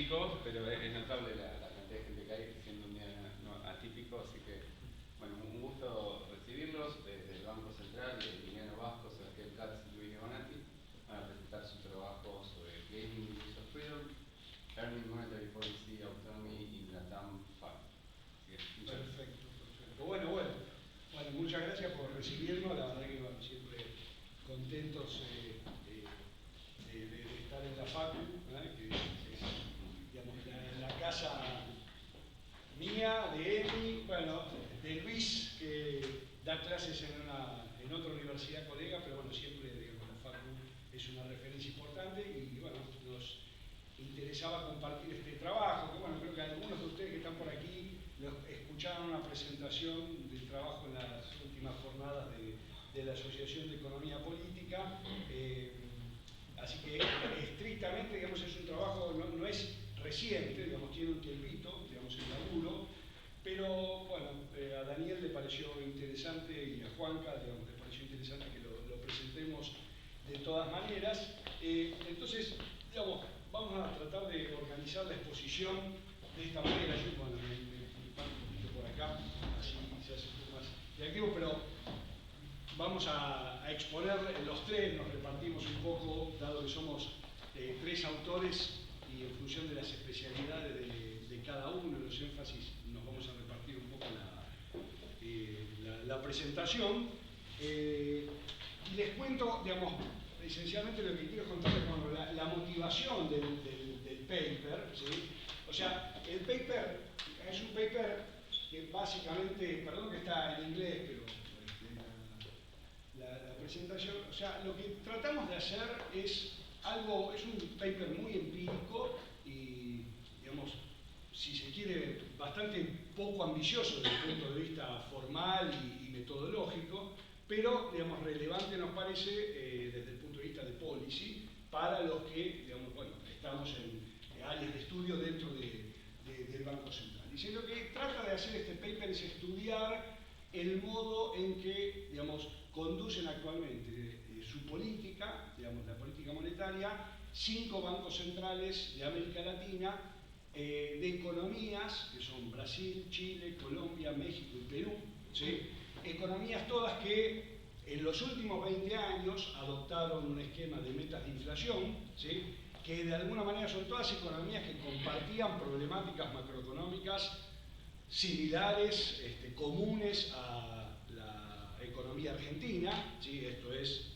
chico, pero es notable la cantidad de gente que hay, siendo un día atípico, así que, bueno, un gusto recibirlos desde el Banco Central, de Emiliano Vasco, Sebastián Katz y Luis Bonatti, para presentar su trabajo sobre Gaining Degrees of Freedom, Earning Monetary Policy, Autonomy y LATAM Fund. Perfecto. Bueno, muchas gracias por recibirnos, la verdad que bueno, siempre contentos de estar en la Facu, que es digamos, la casa mía, de Emi, bueno, de Luis, que da clases en otra universidad colega, pero bueno, siempre digamos, la Facu es una referencia importante y bueno, nos interesaba compartir este trabajo, que bueno, creo que algunos de ustedes que están por aquí escucharon una presentación del trabajo en las últimas jornadas de la Asociación de Economía Política, así que estrictamente, digamos, es un trabajo, no es reciente, digamos, tiene un tiempito, digamos, el laburo, pero bueno, a Daniel le pareció interesante y a Juanca, digamos, le pareció interesante que lo presentemos de todas maneras. Entonces, digamos, vamos a tratar de organizar la exposición de esta manera. Yo, bueno, me paro un poquito por acá, así se hace un poco más reactivo, pero vamos a exponer los tres, nos repartimos un poco, dado que somos tres autores y en función de las especialidades de cada uno, los énfasis, nos vamos a repartir un poco la presentación. Y les cuento, digamos, esencialmente lo que quiero contarles es bueno, la motivación del paper, ¿sí? O sea, el paper es un paper que básicamente, perdón que está en inglés, pero la presentación, o sea, lo que tratamos de hacer es un paper muy empírico y, digamos, si se quiere, bastante poco ambicioso desde el punto de vista formal y metodológico, pero, digamos, relevante nos parece desde el punto de vista de policy para los que, digamos, bueno, estamos en áreas de estudio dentro del Banco Central. Y si lo que trata de hacer este paper es estudiar el modo en que, digamos, conducen actualmente su política, digamos, la política monetaria, 5 bancos centrales de América Latina, de economías, que son Brasil, Chile, Colombia, México y Perú, ¿sí? Economías todas que en los últimos 20 años adoptaron un esquema de metas de inflación, ¿sí? Que de alguna manera son todas economías que compartían problemáticas macroeconómicas similares, comunes a la economía argentina, ¿sí? Esto es,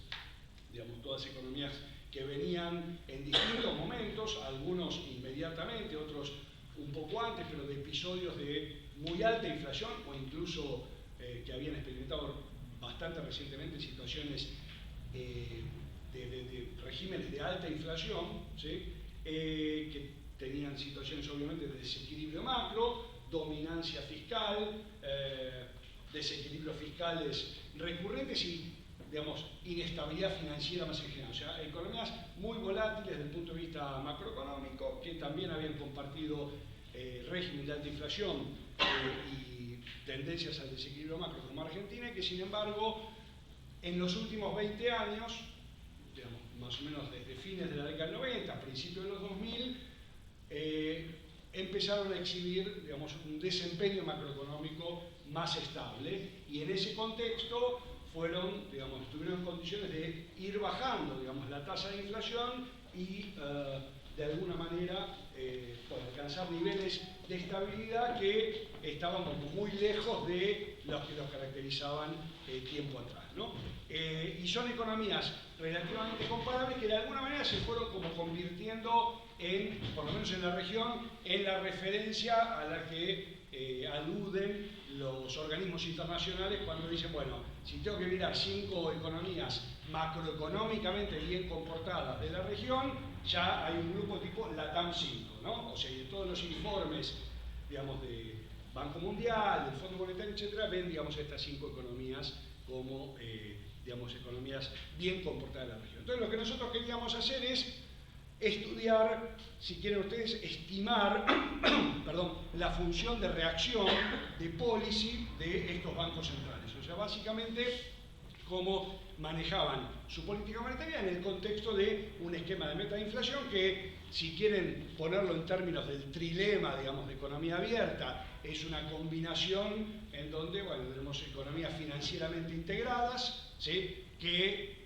digamos, todas economías que venían en distintos momentos, algunos inmediatamente, otros un poco antes, pero de episodios de muy alta inflación o incluso que habían experimentado bastante recientemente situaciones de regímenes de alta inflación, ¿sí? Que tenían situaciones obviamente de desequilibrio macro, dominancia fiscal, desequilibrios fiscales recurrentes y, digamos, inestabilidad financiera más en general. O sea, economías muy volátiles desde el punto de vista macroeconómico, que también habían compartido régimen de alta inflación y tendencias al desequilibrio macro como Argentina, y que sin embargo, en los últimos 20 años, digamos, más o menos desde fines de la década del 90, principios de los 2000, empezaron a exhibir, digamos, un desempeño macroeconómico más estable, y en ese contexto estuvieron en condiciones de ir bajando, digamos, la tasa de inflación y de alguna manera alcanzar niveles de estabilidad que estaban como muy lejos de los que los caracterizaban tiempo atrás, ¿no? Y son economías relativamente comparables que de alguna manera se fueron como convirtiendo en, por lo menos en la región, en la referencia a la que aluden los organismos internacionales cuando dicen, bueno, si tengo que mirar 5 economías macroeconómicamente bien comportadas de la región, ya hay un grupo tipo LATAM 5, ¿no? O sea, de todos los informes, digamos, de Banco Mundial, del Fondo Monetario, etcétera, ven, digamos, estas 5 economías como, digamos, economías bien comportadas de la región. Entonces, lo que nosotros queríamos hacer es estudiar, si quieren ustedes, estimar perdón, la función de reacción, de policy de estos bancos centrales. O sea, básicamente, cómo manejaban su política monetaria en el contexto de un esquema de meta de inflación que, si quieren ponerlo en términos del trilema, digamos, de economía abierta, es una combinación en donde, bueno, tenemos economías financieramente integradas, ¿sí?, que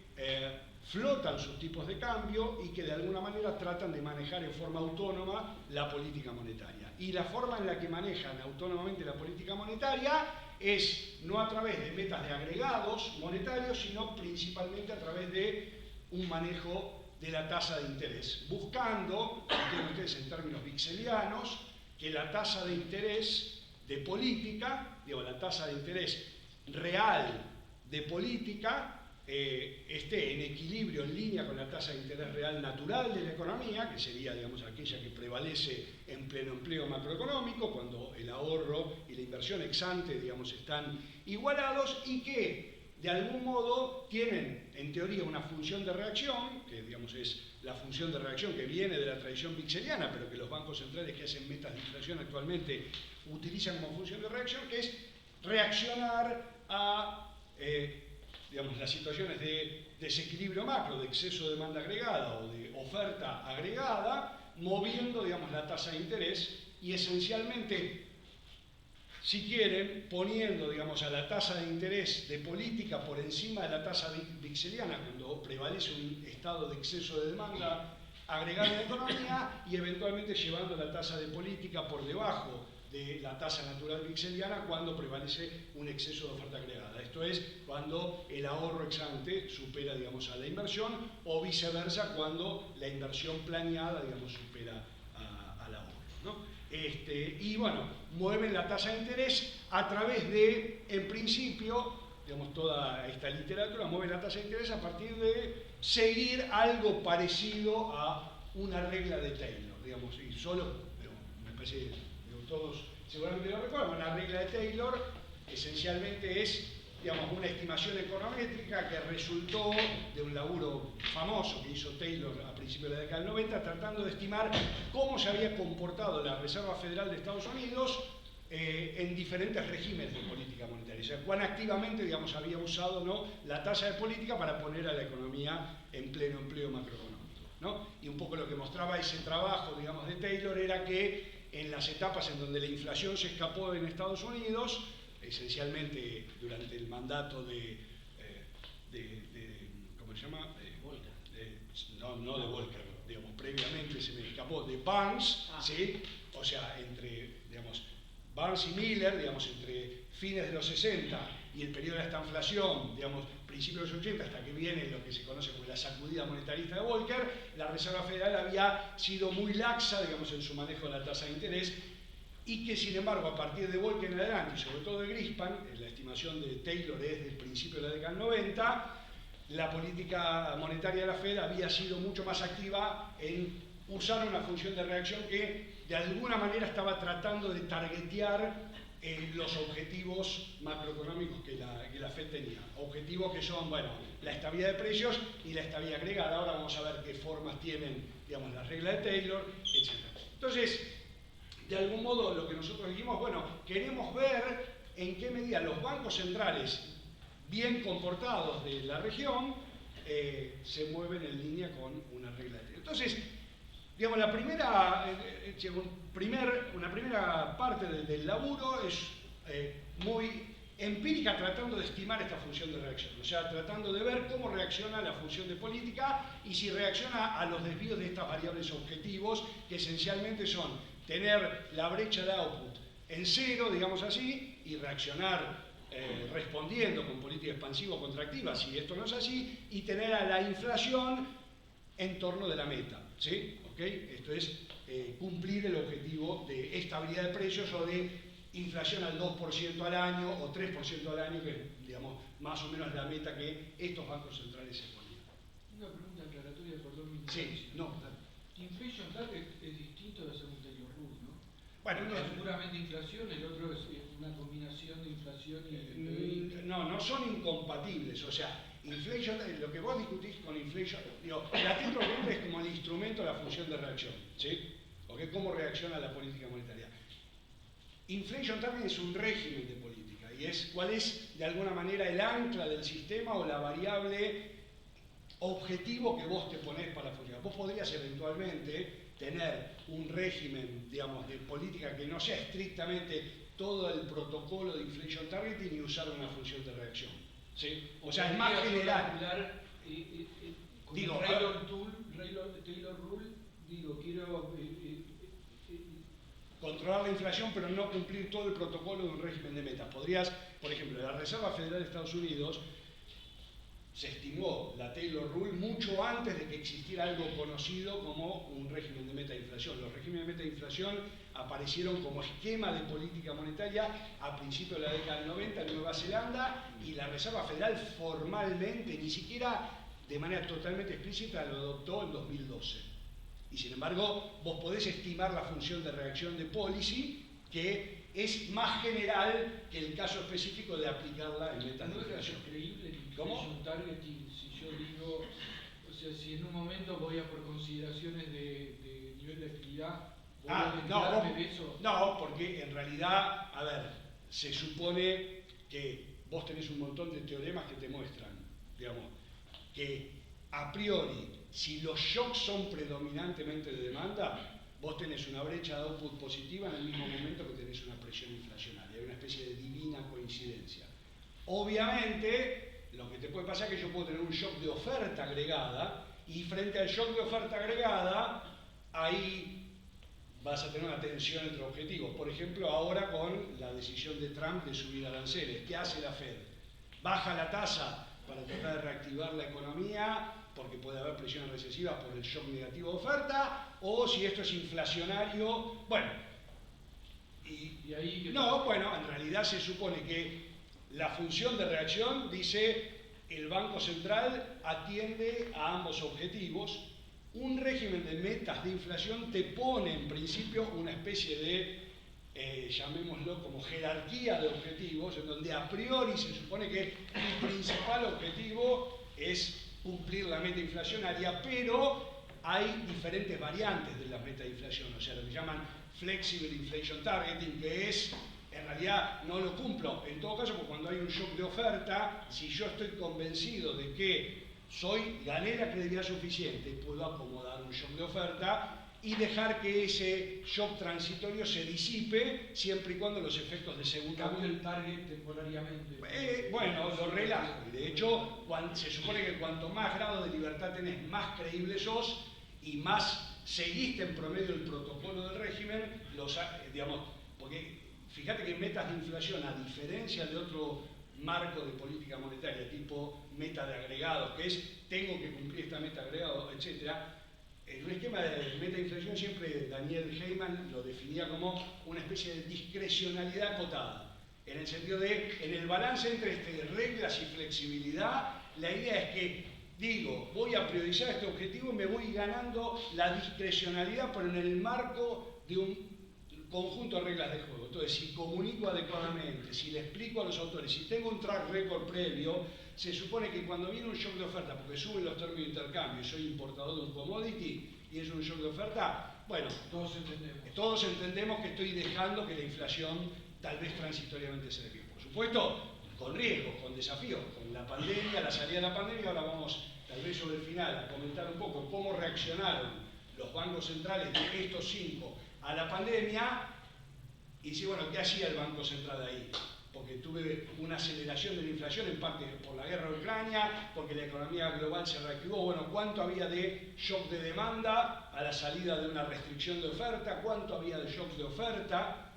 flotan sus tipos de cambio y que de alguna manera tratan de manejar en forma autónoma la política monetaria. Y la forma en la que manejan autónomamente la política monetaria es no a través de metas de agregados monetarios, sino principalmente a través de un manejo de la tasa de interés, buscando, entienden ustedes en términos vixelianos, que la tasa de interés de política, digo, la tasa de interés real de política, esté en equilibrio, en línea con la tasa de interés real natural de la economía, que sería, digamos, aquella que prevalece en pleno empleo macroeconómico, cuando el ahorro y la inversión ex ante, digamos, están igualados y que de algún modo tienen, en teoría, una función de reacción, que, digamos, es la función de reacción que viene de la tradición vixeliana, pero que los bancos centrales que hacen metas de inflación actualmente utilizan como función de reacción, que es reaccionar a digamos, las situaciones de desequilibrio macro, de exceso de demanda agregada o de oferta agregada, moviendo, digamos, la tasa de interés y esencialmente, si quieren, poniendo, digamos, a la tasa de interés de política por encima de la tasa vixeliana cuando prevalece un estado de exceso de demanda agregada en la economía y eventualmente llevando la tasa de política por debajo de la tasa natural vixeliana cuando prevalece un exceso de oferta agregada. Esto es, cuando el ahorro ex ante supera, digamos, a la inversión, o viceversa, cuando la inversión planeada, digamos, supera al ahorro, ¿no? Y bueno, mueven la tasa de interés a través de, en principio, digamos, toda esta literatura mueve la tasa de interés a partir de seguir algo parecido a una regla de Taylor, digamos, y solo, me parece, todos seguramente lo recuerdan, la regla de Taylor esencialmente es, digamos, una estimación econométrica que resultó de un laburo famoso que hizo Taylor a principios de la década del 90, tratando de estimar cómo se había comportado la Reserva Federal de Estados Unidos en diferentes regímenes de política monetaria, o sea, cuán activamente, digamos, había usado, ¿no?, la tasa de política para poner a la economía en pleno empleo macroeconómico, ¿no? Y un poco lo que mostraba ese trabajo, digamos, de Taylor era que en las etapas en donde la inflación se escapó en Estados Unidos, esencialmente durante el mandato ¿cómo se llama? Volcker. No de Volcker, digamos, previamente se me escapó, de Barnes, ¿sí? O sea, entre, digamos, Barnes y Miller, digamos, entre fines de los 60 y el periodo de esta inflación, digamos, principios de los 80, hasta que viene lo que se conoce como la sacudida monetarista de Volcker, la Reserva Federal había sido muy laxa, digamos, en su manejo de la tasa de interés, y que, sin embargo, a partir de Volcker en adelante, y sobre todo de Greenspan, la estimación de Taylor es del principio de la década del 90, la política monetaria de la Fed había sido mucho más activa en usar una función de reacción que, de alguna manera, estaba tratando de targetear los objetivos macroeconómicos que la Fed tenía. Objetivos que son, bueno, la estabilidad de precios y la estabilidad agregada. Ahora vamos a ver qué formas tienen, digamos, las reglas de Taylor, etc. Entonces, de algún modo, lo que nosotros dijimos, bueno, queremos ver en qué medida los bancos centrales bien comportados de la región se mueven en línea con una regla de Taylor. Entonces, digamos, una primera parte del laburo es muy empírica, tratando de estimar esta función de reacción, o sea, tratando de ver cómo reacciona la función de política y si reacciona a los desvíos de estas variables objetivos, que esencialmente son tener la brecha de output en cero, digamos así, y reaccionar respondiendo con política expansiva o contractiva, si esto no es así, y tener a la inflación en torno de la meta, ¿sí? ¿Okay? Esto es cumplir el objetivo de estabilidad de precios o de inflación al 2% al año o 3% al año, que, digamos, más o menos la meta que estos bancos centrales se ponían. Una pregunta aclaratoria, perdón. Sí, no. Inflation target es distinto de según Taylor Rule, ¿no? Bueno, uno es puramente inflación, el otro es una combinación de inflación y PBI. No son incompatibles, o sea, inflation, lo que vos discutís con inflation, digo, la tipo es como el instrumento de la función de reacción, ¿sí? ¿Okay? ¿Cómo reacciona la política monetaria? Inflation targeting es un régimen de política y es cuál es de alguna manera el ancla del sistema o la variable objetivo que vos te ponés para funcionar. Vos podrías eventualmente tener un régimen, digamos, de política que no sea estrictamente todo el protocolo de inflation targeting y usar una función de reacción. ¿Sí? O sea, es más general. Digo, Taylor Rule, digo, quiero controlar la inflación, pero no cumplir todo el protocolo de un régimen de metas. Podrías, por ejemplo, la Reserva Federal de Estados Unidos se estimó la Taylor Rule mucho antes de que existiera algo conocido como un régimen de meta de inflación. Los regímenes de meta de inflación aparecieron como esquema de política monetaria a principios de la década del 90 en Nueva Zelanda, y la Reserva Federal formalmente, ni siquiera de manera totalmente explícita, lo adoptó en 2012. Y sin embargo, vos podés estimar la función de reacción de policy, que es más general que el caso específico de aplicarla en metas de inflación. ¿No es creíble el ¿Cómo? targeting si yo digo, o sea, si en un momento voy a por consideraciones de nivel de actividad, voy a desviarme de eso? No, porque en realidad, a ver, se supone que vos tenés un montón de teoremas que te muestran, digamos, que a priori, si los shocks son predominantemente de demanda, vos tenés una brecha de output positiva en el mismo momento que tenés una presión inflacionaria. Hay una especie de divina coincidencia. Obviamente, lo que te puede pasar es que yo puedo tener un shock de oferta agregada, y frente al shock de oferta agregada, ahí vas a tener una tensión entre objetivos. Por ejemplo, ahora con la decisión de Trump de subir aranceles. ¿Qué hace la Fed? Baja la tasa para tratar de reactivar la economía, porque puede haber presiones recesivas por el shock negativo de oferta, o si esto es inflacionario, bueno. ¿Y ahí no, bueno, en realidad se supone que la función de reacción dice el Banco Central atiende a ambos objetivos. Un régimen de metas de inflación te pone en principio una especie de, llamémoslo como jerarquía de objetivos, en donde a priori se supone que el principal objetivo es cumplir la meta inflacionaria, pero hay diferentes variantes de la meta de inflación, o sea, lo que llaman flexible inflation targeting, que es, en realidad no lo cumplo. En todo caso, porque cuando hay un shock de oferta, si yo estoy convencido de que gané la credibilidad suficiente, puedo acomodar un shock de oferta y dejar que ese shock transitorio se disipe, siempre y cuando los efectos de segunda... Cambio el target temporariamente. Bueno, lo relajo. Y de hecho, se supone que cuanto más grado de libertad tenés, más creíble sos y más seguiste en promedio el protocolo del régimen, digamos, porque fíjate que metas de inflación, a diferencia de otro marco de política monetaria, tipo meta de agregado, que es tengo que cumplir esta meta de agregado, etcétera. En un esquema de meta de inflación siempre Daniel Heyman lo definía como una especie de discrecionalidad acotada, en el sentido de, en el balance entre reglas y flexibilidad, la idea es que digo, voy a priorizar este objetivo y me voy ganando la discrecionalidad, pero en el marco de un conjunto de reglas de juego. Entonces, si comunico adecuadamente, si le explico a los autores, si tengo un track record previo, se supone que cuando viene un shock de oferta, porque suben los términos de intercambio y soy importador de un commodity y es un shock de oferta, bueno, todos entendemos que estoy dejando que la inflación tal vez transitoriamente se desvíe. Por supuesto, con riesgos, con desafíos, con la pandemia, la salida de la pandemia. Ahora vamos, tal vez sobre el final, a comentar un poco cómo reaccionaron los bancos centrales de estos 5 a la pandemia, y decir, bueno, ¿qué hacía el Banco Central ahí? Porque tuve una aceleración de la inflación, en parte por la guerra de Ucrania, porque la economía global se reactivó. Bueno, ¿cuánto había de shock de demanda a la salida de una restricción de oferta? ¿Cuánto había de shock de oferta?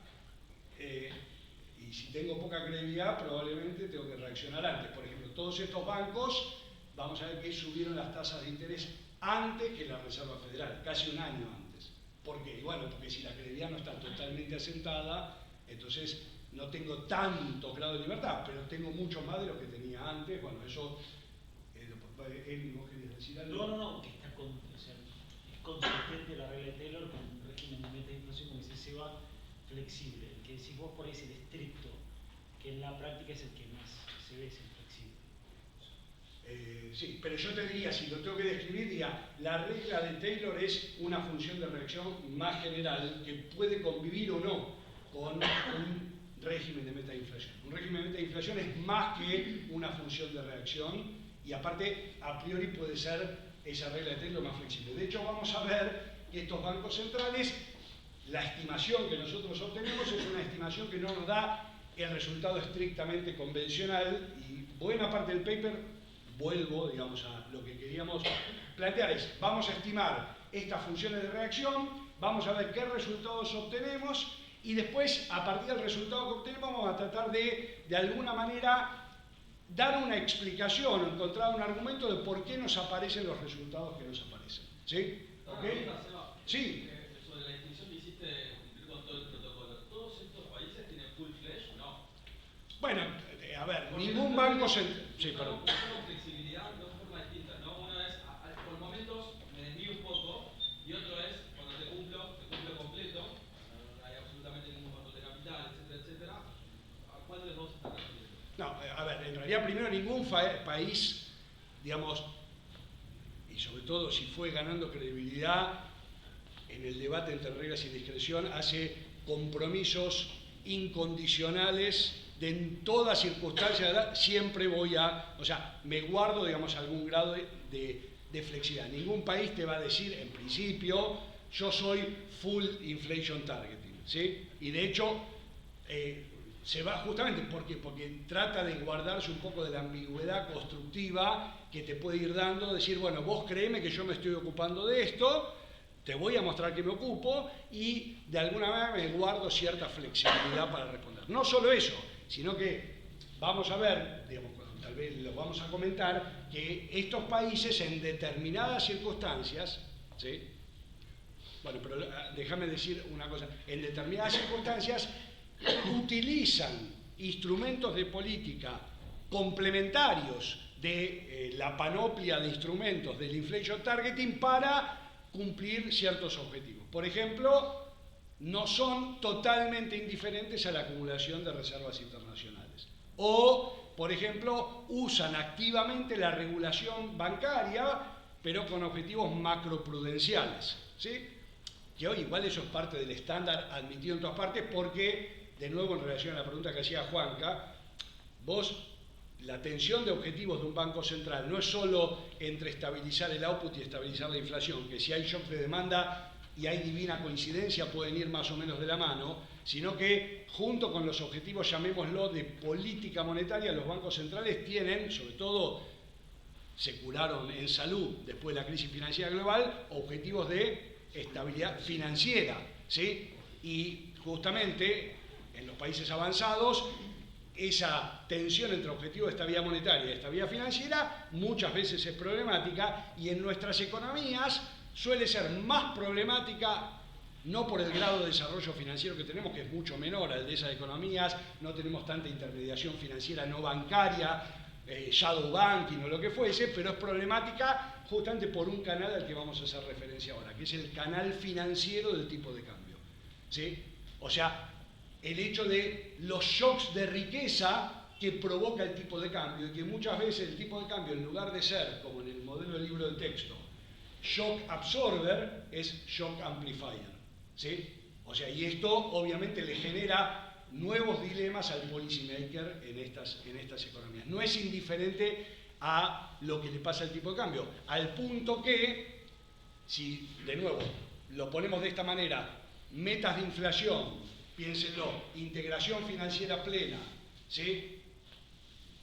Y si tengo poca credibilidad, probablemente tengo que reaccionar antes. Por ejemplo, todos estos bancos, vamos a ver que subieron las tasas de interés antes que la Reserva Federal, casi un año antes. ¿Por qué? Bueno, porque si la credibilidad no está totalmente asentada, entonces no tengo tanto grado de libertad, pero tengo mucho más de lo que tenía antes. Bueno, eso... Eli, ¿vos querías decir algo? No, que está es consistente la regla de Taylor con un régimen de meta de inflación, como dice Seba, flexible. El que decís vos por ahí es el estricto, que en la práctica es el que más se ve, es el flexible. Sí, pero yo te diría, si lo tengo que describir, diría, la regla de Taylor es una función de reacción más general que puede convivir o no con un régimen de meta de inflación. Un régimen de meta de inflación es más que una función de reacción y aparte a priori puede ser esa regla de Taylor más flexible. De hecho vamos a ver que estos bancos centrales, la estimación que nosotros obtenemos es una estimación que no nos da el resultado estrictamente convencional y buena parte del paper, vuelvo digamos a lo que queríamos plantear, es vamos a estimar estas funciones de reacción, vamos a ver qué resultados obtenemos y después a partir del resultado que obtenemos vamos a tratar de alguna manera dar una explicación, encontrar un argumento de por qué nos aparecen los resultados que nos aparecen. ¿Sí? ¿Okay? Sí. Sobre la distinción que hiciste cumplir con todo el protocolo, ¿todos estos países tienen full flash o no? Bueno, a ver, ningún banco central. Sí, perdón. Una flexibilidad de dos formas distintas, ¿no? Una es, por momentos me desvío un poco, y otro es, cuando te cumplo completo, no hay absolutamente ningún control de capital, etcétera, etcétera. ¿A cuál de los dos está refiriendo? No, a ver, en realidad primero ningún país, digamos, y sobre todo si fue ganando credibilidad en el debate entre reglas y discreción, hace compromisos incondicionales de en toda circunstancia, siempre voy a, o sea, me guardo, digamos, algún grado de flexibilidad. Ningún país te va a decir, en principio, yo soy full inflation targeting, ¿sí? Y de hecho, se va justamente porque trata de guardarse un poco de la ambigüedad constructiva que te puede ir dando, decir, bueno, vos créeme que yo me estoy ocupando de esto, te voy a mostrar que me ocupo y de alguna manera me guardo cierta flexibilidad para responder. No solo eso, sino que vamos a ver, digamos, tal vez lo vamos a comentar, que estos países en determinadas circunstancias, ¿sí? Bueno, pero déjame decir una cosa, en determinadas circunstancias utilizan instrumentos de política complementarios de la panoplia de instrumentos del inflation targeting para cumplir ciertos objetivos. Por ejemplo, no son totalmente indiferentes a la acumulación de reservas internacionales. O, por ejemplo, usan activamente la regulación bancaria, pero con objetivos macroprudenciales, ¿sí? Que hoy igual eso es parte del estándar admitido en todas partes porque, de nuevo en relación a la pregunta que hacía Juanca, la tensión de objetivos de un banco central no es solo entre estabilizar el output y estabilizar la inflación, que si hay shock de demanda y hay divina coincidencia pueden ir más o menos de la mano, sino que junto con los objetivos, llamémoslo, de política monetaria, los bancos centrales tienen, sobre todo se curaron en salud después de la crisis financiera global, objetivos de estabilidad financiera, ¿sí? Y justamente en los países avanzados esa tensión entre objetivos de estabilidad monetaria y estabilidad financiera muchas veces es problemática y en nuestras economías suele ser más problemática no por el grado de desarrollo financiero que tenemos, que es mucho menor al de esas economías, no tenemos tanta intermediación financiera no bancaria, shadow banking o lo que fuese, pero es problemática justamente por un canal al que vamos a hacer referencia ahora, que es el canal financiero del tipo de cambio, ¿sí? O sea, el hecho de los shocks de riqueza que provoca el tipo de cambio y que muchas veces el tipo de cambio, en lugar de ser, como en el modelo del libro de texto, shock absorber, es shock amplifier, ¿sí? O sea, y esto obviamente le genera nuevos dilemas al policymaker en estas economías. No es indiferente a lo que le pasa al tipo de cambio, al punto que, si de nuevo lo ponemos de esta manera, metas de inflación, piénsenlo, integración financiera plena, ¿sí?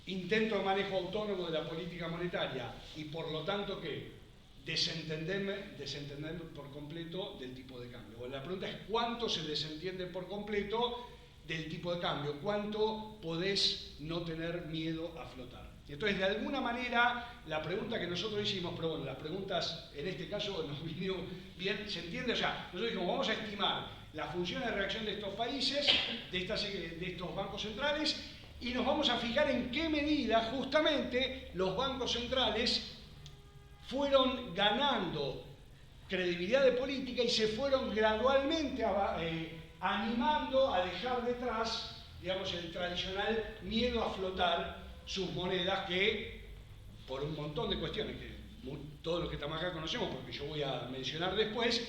Intento de manejo autónomo de la política monetaria y por lo tanto ¿qué? Desentenderme por completo del tipo de cambio. Bueno, la pregunta es ¿cuánto se desentiende por completo del tipo de cambio? ¿Cuánto podés no tener miedo a flotar? Entonces, de alguna manera, la pregunta que nosotros hicimos, pero bueno, las preguntas en este caso nos vinieron bien, ¿se entiende? O sea, nosotros dijimos, vamos a estimar la función de reacción de estos países, de estos bancos centrales, y nos vamos a fijar en qué medida justamente los bancos centrales fueron ganando credibilidad de política y se fueron gradualmente animando a dejar detrás, digamos, el tradicional miedo a flotar sus monedas que, por un montón de cuestiones que todos los que estamos acá conocemos, porque yo voy a mencionar después,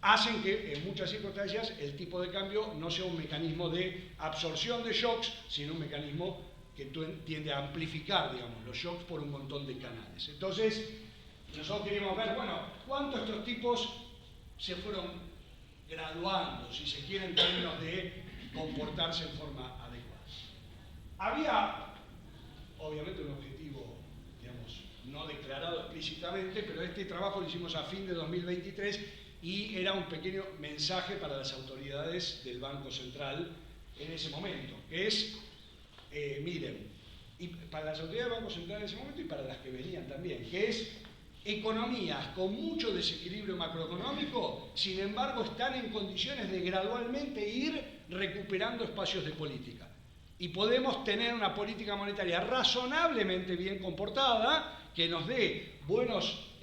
hacen que en muchas circunstancias el tipo de cambio no sea un mecanismo de absorción de shocks, sino un mecanismo que tiende a amplificar, digamos, los shocks por un montón de canales. Entonces, nosotros queríamos ver, bueno, cuánto estos tipos se fueron graduando, si se quiere, en términos de comportarse en forma adecuada. Había, obviamente, un objetivo, digamos, no declarado explícitamente, pero este trabajo lo hicimos a fin de 2023 y era un pequeño mensaje para las autoridades del Banco Central en ese momento, que es, miren, y para las autoridades del Banco Central en ese momento y para las que venían también, que es economías con mucho desequilibrio macroeconómico, sin embargo, están en condiciones de gradualmente ir recuperando espacios de política. Y podemos tener una política monetaria razonablemente bien comportada, que nos dé buenos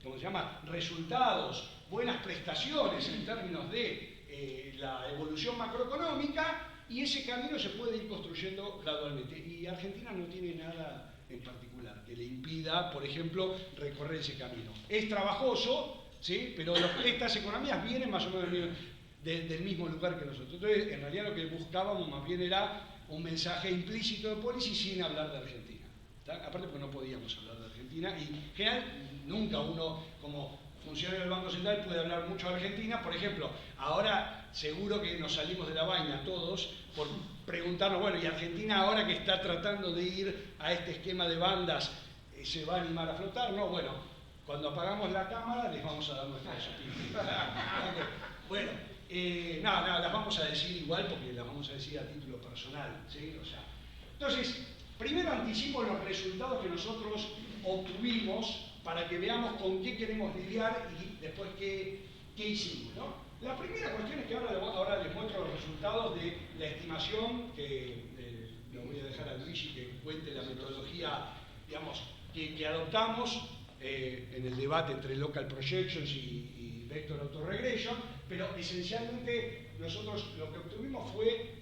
¿cómo se llama?, resultados, buenas prestaciones en términos de la evolución macroeconómica, y ese camino se puede ir construyendo gradualmente. Y Argentina no tiene nada en particular que le impida, por ejemplo, recorrer ese camino. Es trabajoso, ¿sí?, pero estas economías vienen más o menos del mismo lugar que nosotros. Entonces, en realidad lo que buscábamos más bien era un mensaje implícito de policy sin hablar de Argentina. ¿Está? Aparte porque no podíamos hablar de Argentina y en general nunca uno como funcionario del Banco Central puede hablar mucho de Argentina. Por ejemplo, ahora seguro que nos salimos de la vaina todos por preguntarnos, bueno, ¿y Argentina ahora que está tratando de ir a este esquema de bandas se va a animar a flotar? No, bueno, cuando apagamos la cámara les vamos a dar nuestras opiniones. Bueno, no, las vamos a decir igual porque las vamos a decir a título personal, ¿sí? O sea, entonces, primero anticipo los resultados que nosotros obtuvimos para que veamos con qué queremos lidiar y después qué hicimos, ¿no? La primera cuestión es que ahora les muestro los resultados de la estimación, que le voy a dejar a Luigi que cuente la metodología, digamos, que adoptamos en el debate entre local projections y vector autoregression, pero esencialmente nosotros lo que obtuvimos fue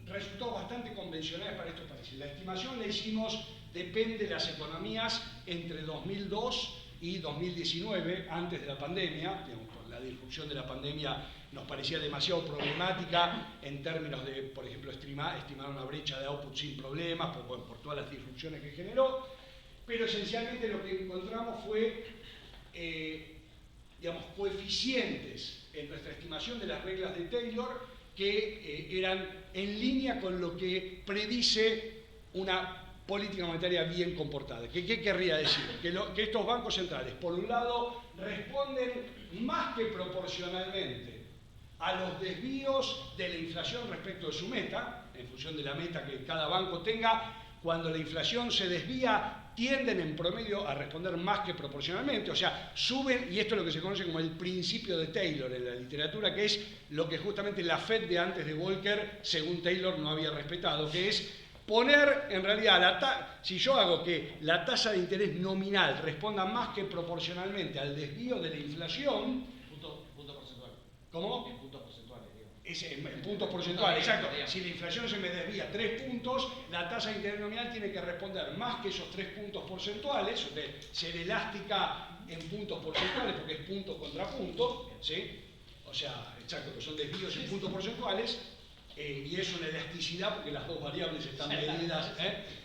resultados bastante convencionales para estos países. La estimación la hicimos, depende de las economías entre 2002 y 2019, antes de la pandemia. Digamos, por la disrupción de la pandemia nos parecía demasiado problemática en términos de, por ejemplo, estimar una brecha de output sin problemas, por todas las disrupciones que generó, pero esencialmente lo que encontramos fue, digamos, coeficientes en nuestra estimación de las reglas de Taylor que eran en línea con lo que predice una política monetaria bien comportada. ¿Qué querría decir? Que estos bancos centrales, por un lado, responden más que proporcionalmente a los desvíos de la inflación respecto de su meta, en función de la meta que cada banco tenga. Cuando la inflación se desvía, tienden en promedio a responder más que proporcionalmente, o sea, suben, y esto es lo que se conoce como el principio de Taylor en la literatura, que es lo que justamente la Fed de antes de Volcker, según Taylor, no había respetado, que es poner, en realidad, si yo hago que la tasa de interés nominal responda más que proporcionalmente al desvío de la inflación... Punto porcentual. ¿Cómo? En puntos porcentuales, digo. En puntos porcentuales, exacto. Si la inflación se me desvía 3 puntos, la tasa de interés nominal tiene que responder más que esos 3 puntos porcentuales, o sea, ser elástica en puntos porcentuales, porque es punto contra punto, ¿sí? O sea, exacto, que son desvíos en puntos porcentuales. Y es una elasticidad porque las dos variables están medidas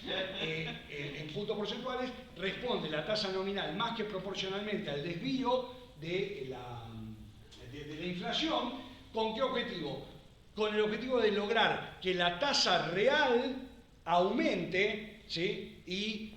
en puntos porcentuales, responde la tasa nominal más que proporcionalmente al desvío de la inflación. ¿Con qué objetivo? Con el objetivo de lograr que la tasa real aumente, ¿sí? Y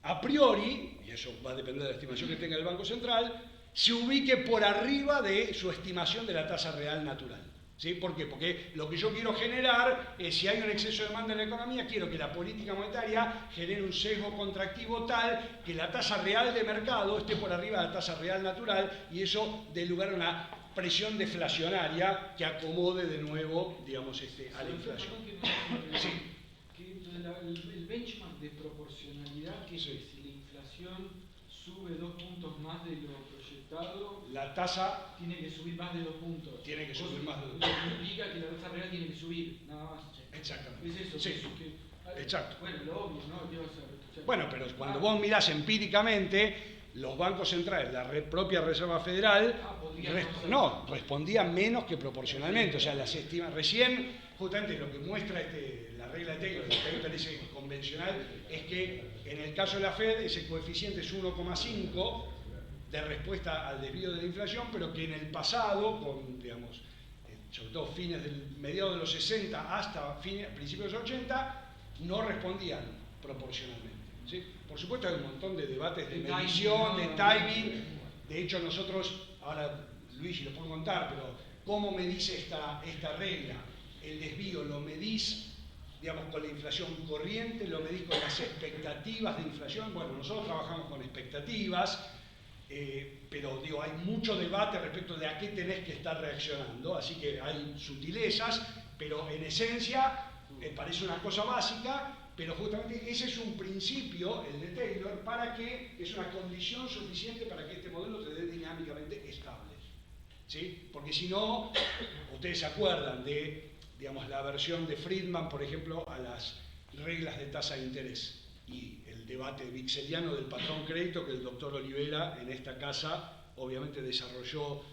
a priori, y eso va a depender de la estimación que tenga el Banco Central, se ubique por arriba de su estimación de la tasa real natural. ¿Sí? ¿Por qué? Porque lo que yo quiero generar es, si hay un exceso de demanda en la economía, quiero que la política monetaria genere un sesgo contractivo tal que la tasa real de mercado esté por arriba de la tasa real natural y eso dé lugar a una presión deflacionaria que acomode de nuevo, digamos, a la inflación. Sí. El benchmark de proporcionalidad, que Sí. si la inflación sube 2 puntos más de lo proyectado, La tasa tiene que subir más de 2 puntos. tiene que subir más de 2 Lo puntos. que implica que la tasa real tiene que subir, nada más. Exactamente. Es eso. Sí. Que, Exacto. bueno, lo obvio, ¿no? ¿Qué vas a escuchar? Bueno, pero cuando vos mirás empíricamente, los bancos centrales, la propia Reserva Federal, respondían menos que proporcionalmente. O sea, las estimas recién, justamente lo que muestra la regla de Taylor, el paper ese convencional, es que en el caso de la Fed ese coeficiente es 1,5 de respuesta al desvío de la inflación, pero que en el pasado, con, digamos, sobre todo mediados de los 60 hasta principios de los 80, no respondían proporcionalmente, ¿sí? Por supuesto hay un montón de debates de medición, de timing. De hecho nosotros, ahora Luigi lo puedo contar, pero ¿cómo medís esta regla? El desvío lo medís, digamos, con la inflación corriente, lo medís con las expectativas de inflación. Bueno, nosotros trabajamos con expectativas, pero digo, hay mucho debate respecto de a qué tenés que estar reaccionando, así que hay sutilezas, pero en esencia parece una cosa básica, pero justamente ese es un principio, el de Taylor, para que es una condición suficiente para que este modelo te dé dinámicamente estable, ¿sí? Porque si no, ustedes se acuerdan de, digamos, la versión de Friedman, por ejemplo, a las reglas de tasa de interés y el debate vixeliano del patrón crédito que el doctor Olivera en esta casa obviamente desarrolló,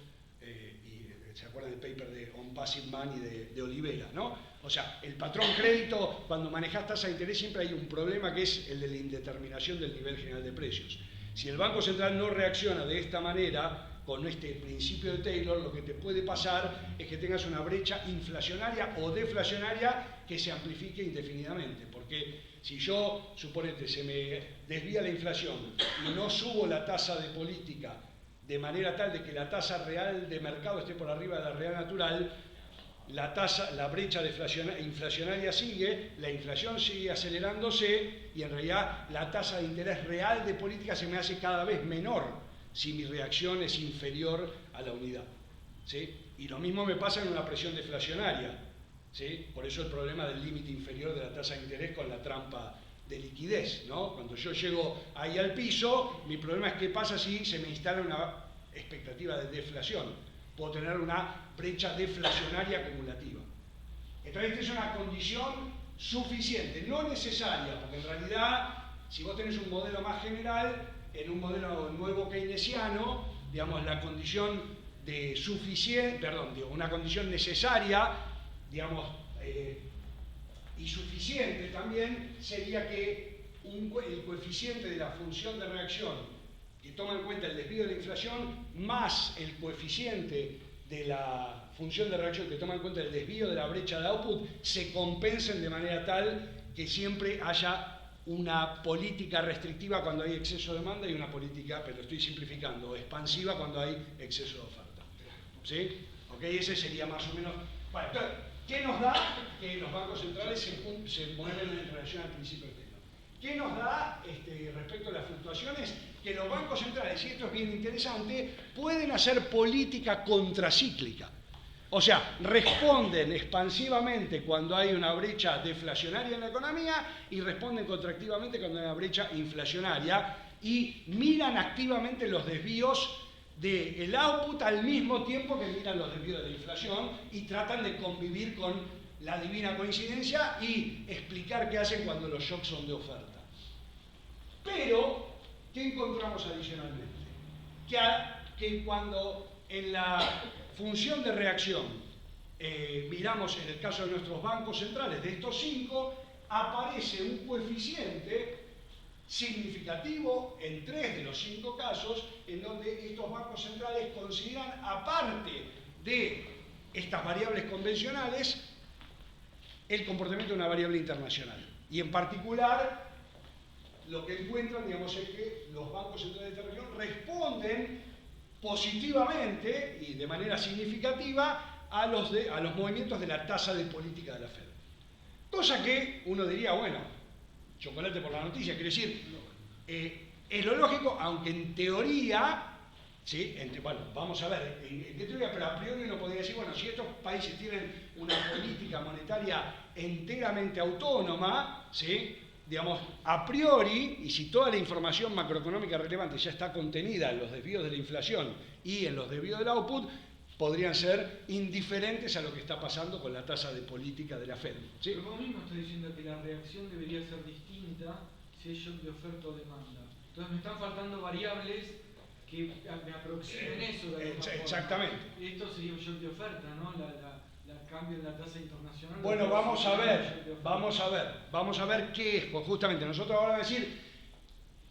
y se acuerdan del paper de On Passive Money de Olivera, ¿no? O sea, el patrón crédito, cuando manejas tasa de interés siempre hay un problema que es el de la indeterminación del nivel general de precios. Si el Banco Central no reacciona de esta manera, con este principio de Taylor, lo que te puede pasar es que tengas una brecha inflacionaria o deflacionaria que se amplifique indefinidamente, porque si yo, suponete, se me desvía la inflación y no subo la tasa de política de manera tal de que la tasa real de mercado esté por arriba de la real natural, la brecha inflacionaria sigue, la inflación sigue acelerándose y en realidad la tasa de interés real de política se me hace cada vez menor si mi reacción es inferior a la unidad, ¿sí? Y lo mismo me pasa en una presión deflacionaria, ¿sí? Por eso el problema del límite inferior de la tasa de interés con la trampa de liquidez, ¿no? Cuando yo llego ahí al piso, mi problema es qué pasa si se me instala una expectativa de deflación. Puedo tener una brecha deflacionaria acumulativa. Entonces esta es una condición suficiente, no necesaria, porque en realidad si vos tenés un modelo más general, en un modelo nuevo keynesiano, digamos, la condición de una condición necesaria, digamos, y suficiente también sería que el coeficiente de la función de reacción que toma en cuenta el desvío de la inflación más el coeficiente de la función de reacción que toma en cuenta el desvío de la brecha de output se compensen de manera tal que siempre haya una política restrictiva cuando hay exceso de demanda y una política, pero estoy simplificando, expansiva cuando hay exceso de oferta, ¿sí? ¿Ok? Ese sería más o menos... Bueno, entonces, ¿qué nos da que los bancos centrales se mueven en relación al principio de Taylor? ¿Qué nos da respecto a las fluctuaciones? Que los bancos centrales, y esto es bien interesante, pueden hacer política contracíclica. O sea, responden expansivamente cuando hay una brecha deflacionaria en la economía y responden contractivamente cuando hay una brecha inflacionaria y miran activamente los desvíos del output al mismo tiempo que miran los desvíos de la inflación y tratan de convivir con la divina coincidencia y explicar qué hacen cuando los shocks son de oferta. Pero, ¿qué encontramos adicionalmente? Que cuando en la función de reacción miramos en el caso de nuestros bancos centrales, de estos 5, aparece un coeficiente significativo en 3 de los 5 casos en donde estos bancos centrales consideran, aparte de estas variables convencionales, el comportamiento de una variable internacional. Y en particular, lo que encuentran, digamos, es que los bancos centrales de esta región responden positivamente y de manera significativa a los movimientos de la tasa de política de la Fed. Cosa que uno diría, bueno, chocolate por la noticia, quiere decir, es lo lógico, aunque en teoría, ¿sí? Bueno, vamos a ver, en teoría, pero a priori uno podría decir, bueno, si estos países tienen una política monetaria enteramente autónoma, ¿sí? Digamos, a priori, y si toda la información macroeconómica relevante ya está contenida en los desvíos de la inflación y en los desvíos del output, podrían ser indiferentes a lo que está pasando con la tasa de política de la Fed, ¿sí? Pero vos mismo estás diciendo que la reacción debería ser distinta si es shock de oferta o demanda. Entonces me están faltando variables que me aproximen eso de alguna forma. Exactamente. Esto sería un shock de oferta, ¿no? La cambio en la tasa internacional. Bueno, vamos a ver qué es, pues justamente nosotros ahora vamos a decir,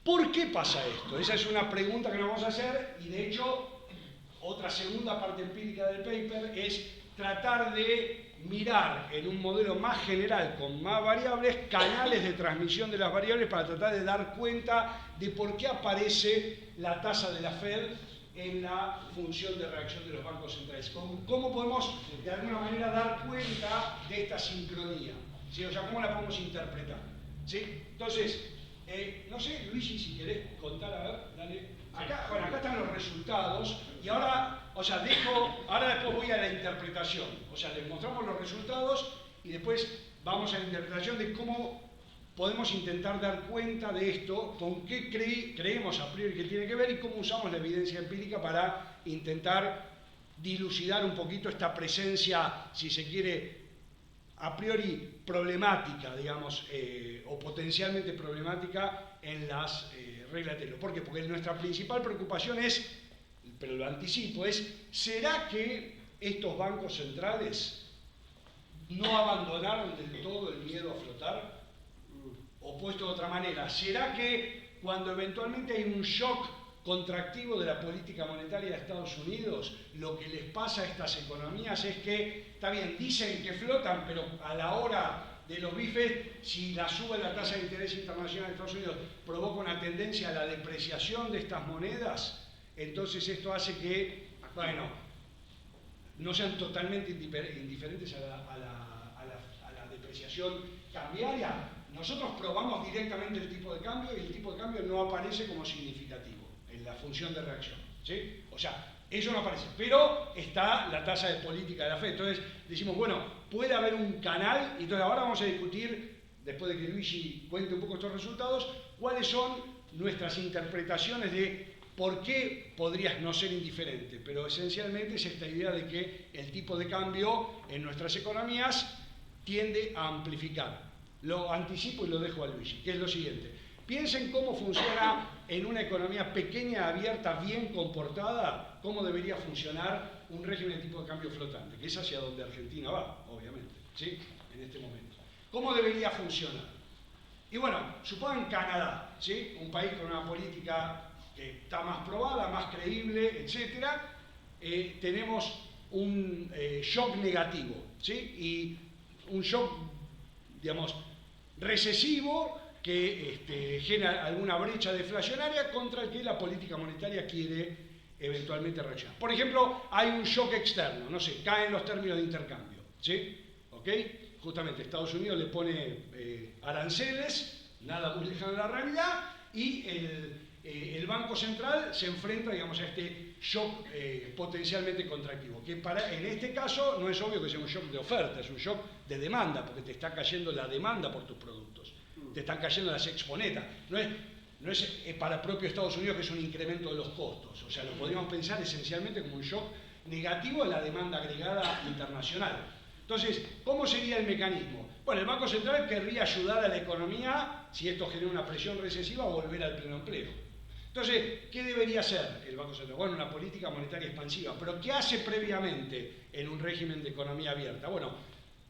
¿por qué pasa esto? Esa es una pregunta que nos vamos a hacer y de hecho, otra segunda parte empírica del paper es tratar de mirar en un modelo más general, con más variables, canales de transmisión de las variables para tratar de dar cuenta de por qué aparece la tasa de la Fed en la función de reacción de los bancos centrales. ¿Cómo podemos, de alguna manera, dar cuenta de esta sincronía? ¿Sí? O sea, ¿cómo la podemos interpretar? ¿Sí? Entonces, no sé, Luigi, si querés contar, a ver, dale. Acá, bueno, acá están los resultados y ahora, o sea, ahora después voy a la interpretación. O sea, les mostramos los resultados y después vamos a la interpretación de cómo podemos intentar dar cuenta de esto, con qué creemos a priori que tiene que ver y cómo usamos la evidencia empírica para intentar dilucidar un poquito esta presencia, si se quiere, a priori problemática, digamos, o potencialmente problemática en las reglas de Taylor. ¿Por qué? Porque nuestra principal preocupación es, pero lo anticipo, ¿será que estos bancos centrales no abandonaron del todo el miedo a flotar? O puesto de otra manera, ¿será que cuando eventualmente hay un shock contractivo de la política monetaria de Estados Unidos, lo que les pasa a estas economías es que, está bien, dicen que flotan, pero a la hora de los bifes, si la sube la tasa de interés internacional de Estados Unidos provoca una tendencia a la depreciación de estas monedas, entonces esto hace que, bueno, no sean totalmente indiferentes a la depreciación cambiaria. Nosotros probamos directamente el tipo de cambio y el tipo de cambio no aparece como significativo en la función de reacción, ¿sí? O sea, eso no aparece, pero está la tasa de política de la Fed. Entonces decimos, bueno, puede haber un canal, y entonces ahora vamos a discutir, después de que Luigi cuente un poco estos resultados, cuáles son nuestras interpretaciones de por qué podrías no ser indiferente, pero esencialmente es esta idea de que el tipo de cambio en nuestras economías tiende a amplificar. Lo anticipo y lo dejo a Luigi, que es lo siguiente. Piensen cómo funciona en una economía pequeña, abierta, bien comportada, cómo debería funcionar un régimen de tipo de cambio flotante, que es hacia donde Argentina va, obviamente, ¿sí? En este momento. ¿Cómo debería funcionar? Y bueno, supongan Canadá, ¿sí? Un país con una política que está más probada, más creíble, etc. Tenemos un shock negativo, ¿sí? Y un shock, digamos, recesivo que genera alguna brecha deflacionaria contra el que la política monetaria quiere eventualmente reaccionar. Por ejemplo, hay un shock externo, no sé, caen los términos de intercambio, ¿sí? ¿Ok? Justamente Estados Unidos le pone aranceles, nada muy lejano de la realidad, y el Banco Central se enfrenta, digamos, a este shock potencialmente contractivo, que en este caso no es obvio que sea un shock de oferta, es un shock de demanda, porque te está cayendo la demanda por tus productos, te están cayendo las exponetas. No es para propio Estados Unidos que es un incremento de los costos, o sea, lo podríamos pensar esencialmente como un shock negativo de la demanda agregada internacional. Entonces, ¿cómo sería el mecanismo? Bueno, el Banco Central querría ayudar a la economía, si esto genera una presión recesiva, a volver al pleno empleo. Entonces, ¿qué debería hacer el Banco Central? Bueno, una política monetaria expansiva. ¿Pero qué hace previamente en un régimen de economía abierta? Bueno,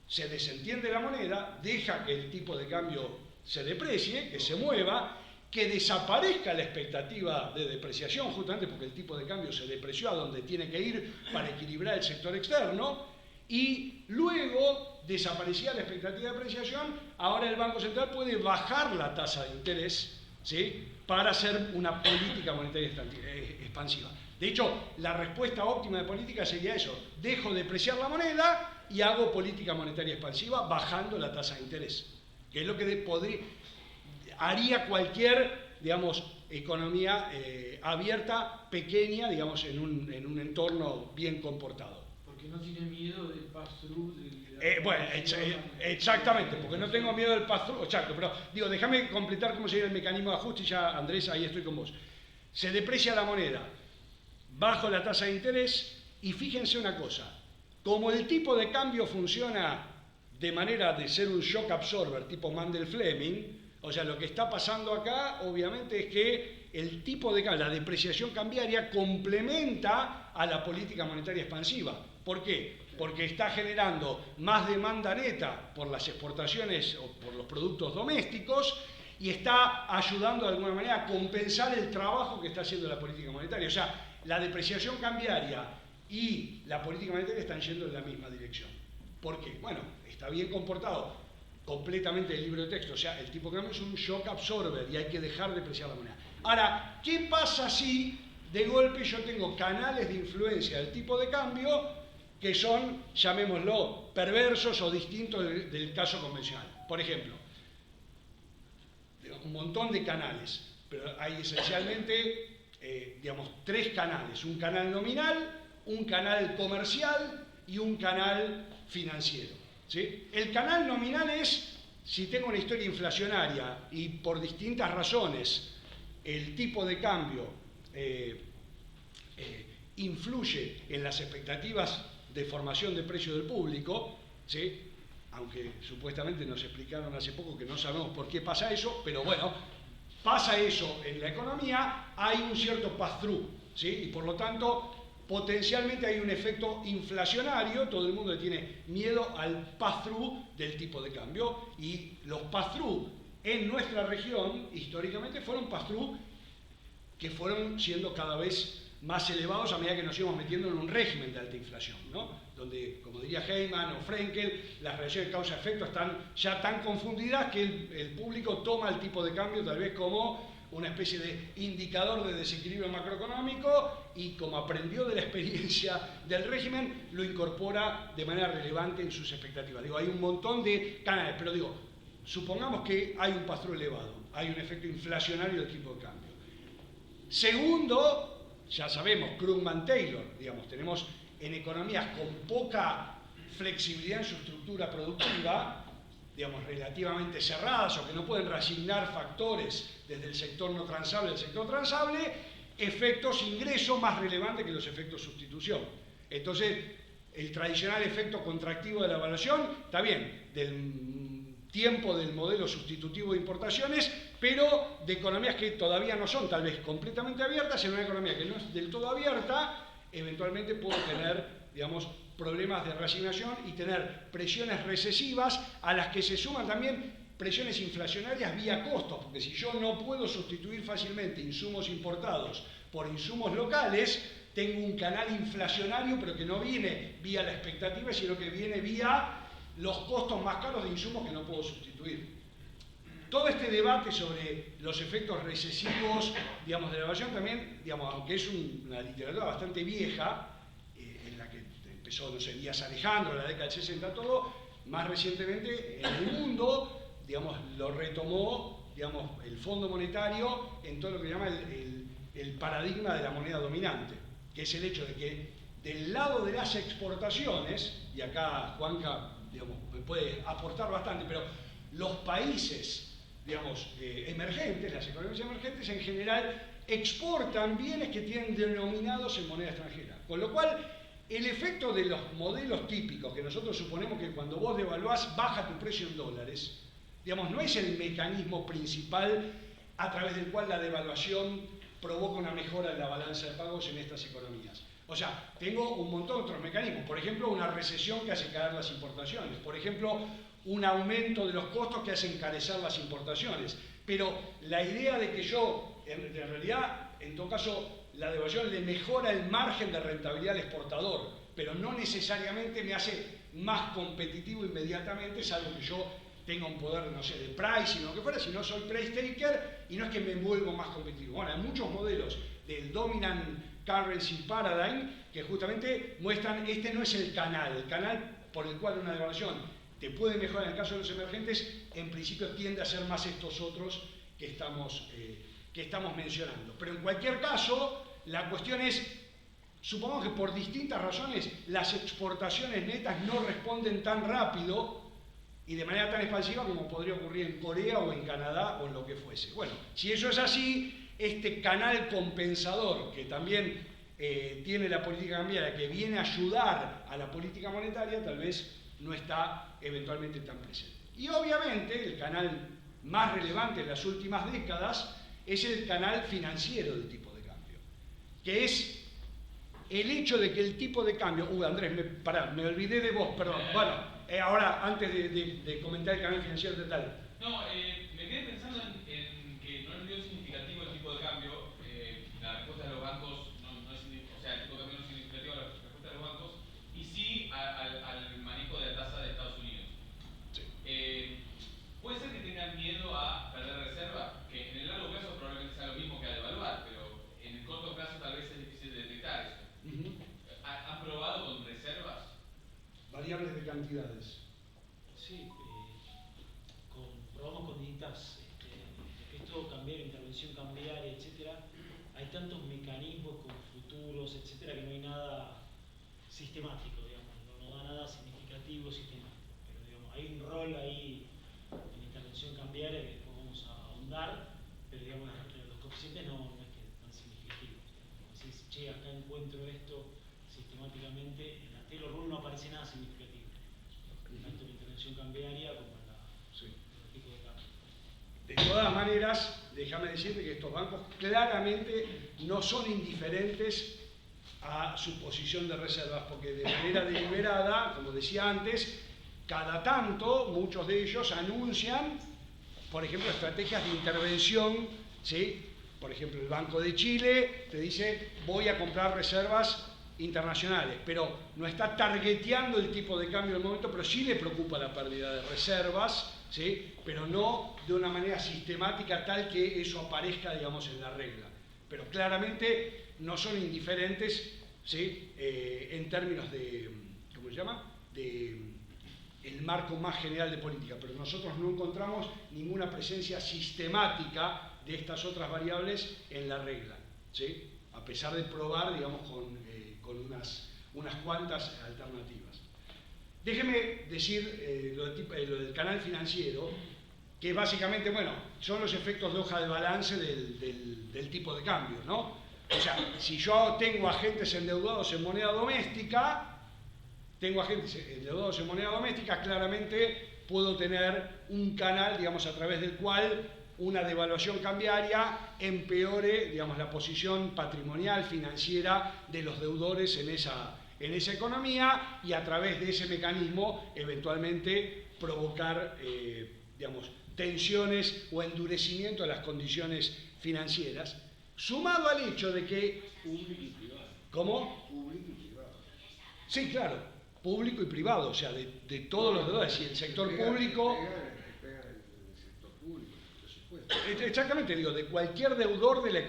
se desentiende la moneda, deja que el tipo de cambio se deprecie, que se mueva, que desaparezca la expectativa de depreciación, justamente porque el tipo de cambio se depreció a donde tiene que ir para equilibrar el sector externo, y luego, desaparecida la expectativa de depreciación, ahora el Banco Central puede bajar la tasa de interés, ¿sí?, para hacer una política monetaria expansiva. De hecho, la respuesta óptima de política sería eso: dejo de depreciar la moneda y hago política monetaria expansiva bajando la tasa de interés, que es lo que haría cualquier, digamos, economía abierta, pequeña, digamos, en un entorno bien comportado. Porque no tiene miedo del pass-through. Bueno, exactamente, porque no tengo miedo del pass-through, exacto, pero digo, déjame completar cómo sería el mecanismo de ajuste y ya, Andrés, ahí estoy con vos. Se deprecia la moneda, bajo la tasa de interés, y fíjense una cosa, como el tipo de cambio funciona de manera de ser un shock absorber tipo Mandel-Fleming, o sea, lo que está pasando acá obviamente es que el tipo de cambio, la depreciación cambiaria complementa a la política monetaria expansiva. ¿Por qué? Porque está generando más demanda neta por las exportaciones o por los productos domésticos y está ayudando de alguna manera a compensar el trabajo que está haciendo la política monetaria. O sea, la depreciación cambiaria y la política monetaria están yendo en la misma dirección. ¿Por qué? Bueno, está bien comportado completamente el libro de texto. O sea, el tipo de cambio es un shock absorber y hay que dejar de depreciar la moneda. Ahora, ¿qué pasa si de golpe yo tengo canales de influencia del tipo de cambio que son, llamémoslo, perversos o distintos del caso convencional? Por ejemplo, un montón de canales, pero hay esencialmente, digamos, 3 canales. Un canal nominal, un canal comercial y un canal financiero. ¿Sí? El canal nominal es, si tengo una historia inflacionaria y por distintas razones el tipo de cambio influye en las expectativas de formación de precio del público, ¿sí? Aunque supuestamente nos explicaron hace poco que no sabemos por qué pasa eso, pero bueno, pasa eso en la economía, hay un cierto pass-through, ¿sí? Y por lo tanto, potencialmente hay un efecto inflacionario, todo el mundo tiene miedo al pass-through del tipo de cambio, y los pass-through en nuestra región, históricamente, fueron pass-through que fueron siendo cada vez más elevados a medida que nos íbamos metiendo en un régimen de alta inflación, ¿no? Donde, como diría Heyman o Frenkel, las relaciones causa-efecto están ya tan confundidas que el público toma el tipo de cambio tal vez como una especie de indicador de desequilibrio macroeconómico y como aprendió de la experiencia del régimen, lo incorpora de manera relevante en sus expectativas. Digo, hay un montón de canales, pero digo, supongamos que hay un pass-through elevado, hay un efecto inflacionario del tipo de cambio. Segundo, ya sabemos, Krugman-Taylor, digamos, tenemos en economías con poca flexibilidad en su estructura productiva, digamos, relativamente cerradas o que no pueden reasignar factores desde el sector no transable al sector transable, efectos ingreso más relevantes que los efectos sustitución. Entonces, el tradicional efecto contractivo de la evaluación, está bien, del tiempo del modelo sustitutivo de importaciones, pero de economías que todavía no son tal vez completamente abiertas. En una economía que no es del todo abierta, eventualmente puedo tener, digamos, problemas de reasignación y tener presiones recesivas a las que se suman también presiones inflacionarias vía costos, porque si yo no puedo sustituir fácilmente insumos importados por insumos locales, tengo un canal inflacionario, pero que no viene vía la expectativa, sino que viene vía los costos más caros de insumos que no puedo sustituir. Todo este debate sobre los efectos recesivos, digamos, de la evaluación también, digamos, aunque es una literatura bastante vieja, en la que empezó, no sé, Díaz Alejandro, en la década del 60, todo, más recientemente en el mundo, digamos, lo retomó, digamos, el Fondo Monetario en todo lo que llama el paradigma de la moneda dominante, que es el hecho de que del lado de las exportaciones, y acá Juanca, digamos, me puede aportar bastante, pero los países, digamos, emergentes, las economías emergentes en general, exportan bienes que tienen denominados en moneda extranjera. Con lo cual, el efecto de los modelos típicos, que nosotros suponemos que cuando vos devaluás baja tu precio en dólares, digamos, no es el mecanismo principal a través del cual la devaluación provoca una mejora en la balanza de pagos en estas economías. O sea, tengo un montón de otros mecanismos. Por ejemplo, una recesión que hace caer las importaciones. Por ejemplo, un aumento de los costos que hace encarecer las importaciones. Pero la idea de que yo, en realidad, en todo caso, la devaluación le mejora el margen de rentabilidad al exportador, pero no necesariamente me hace más competitivo inmediatamente, salvo que yo tenga un poder, no sé, de pricing o lo que fuera, si no soy price taker y no es que me vuelvo más competitivo. Bueno, hay muchos modelos del dominant currency paradigm que justamente muestran este no es el canal por el cual una devaluación te puede mejorar en el caso de los emergentes, en principio tiende a ser más estos otros que estamos mencionando. Pero en cualquier caso, la cuestión es, supongamos que por distintas razones las exportaciones netas no responden tan rápido y de manera tan expansiva como podría ocurrir en Corea o en Canadá o en lo que fuese. Bueno, si eso es así, este canal compensador que también tiene la política cambiaria, que viene a ayudar a la política monetaria, tal vez no está eventualmente tan presente. Y obviamente el canal más relevante en las últimas décadas es el canal financiero del tipo de cambio, que es el hecho de que el tipo de cambio... Andrés, me olvidé de vos, perdón. Bueno, ahora, antes de comentar el canal financiero de tal. No, me quedé pensando en que no es muy significativo el tipo de cambio. La respuesta de los bancos no es significativo, o sea, el tipo de cambio no es significativo la respuesta de los bancos, y sí al manejo de la tasa de Estados Unidos. Sí. Puede ser que tengan miedo a perder reserva, que en el largo plazo probablemente sea lo mismo que a devaluar, pero en el corto plazo tal vez es difícil de detectar eso. ¿Han probado con reservas? Variables de cantidades. Sí, probamos con distintas, efecto cambiario, intervención cambiaria, etcétera. Hay tantos mecanismos con futuros, etcétera, que no hay nada sistemático, digamos, no da nada significativo sistemático. Pero digamos, hay un rol ahí en intervención cambiaria que después vamos a ahondar, pero digamos, los coeficientes no es que tan significativos. Decís, che, acá encuentro esto sistemáticamente, en la Taylor Rule no aparece nada significativo, tanto en la intervención cambiaria como en el tipo de cambio. De todas maneras, déjame decirte que estos bancos claramente no son indiferentes a su posición de reservas, porque de manera deliberada, como decía antes, cada tanto muchos de ellos anuncian, por ejemplo, estrategias de intervención, ¿sí? Por ejemplo, el Banco de Chile te dice, voy a comprar reservas internacionales, pero no está targeteando el tipo de cambio en el momento, pero sí le preocupa la pérdida de reservas, ¿sí? Pero no de una manera sistemática tal que eso aparezca, digamos, en la regla. Pero claramente no son indiferentes, ¿sí? En términos de, ¿cómo se llama? De el marco más general de política, pero nosotros no encontramos ninguna presencia sistemática de estas otras variables en la regla, ¿sí? A pesar de probar, digamos, con unas cuantas alternativas. Déjeme decir lo del canal financiero, que básicamente, bueno, son los efectos de hoja de balance del tipo de cambio, ¿no? O sea, si yo tengo agentes endeudados en moneda doméstica, claramente puedo tener un canal, digamos, a través del cual una devaluación cambiaria empeore, digamos, la posición patrimonial, financiera de los deudores en esa economía, y a través de ese mecanismo eventualmente provocar, digamos, tensiones o endurecimiento de las condiciones financieras, sumado al hecho de que... Público y privado. ¿Cómo? Público y privado. Sí, claro, público y privado, o sea, de todos los deudores, y el sector público... Pega el sector público, el presupuesto. Exactamente, digo, de cualquier deudor de la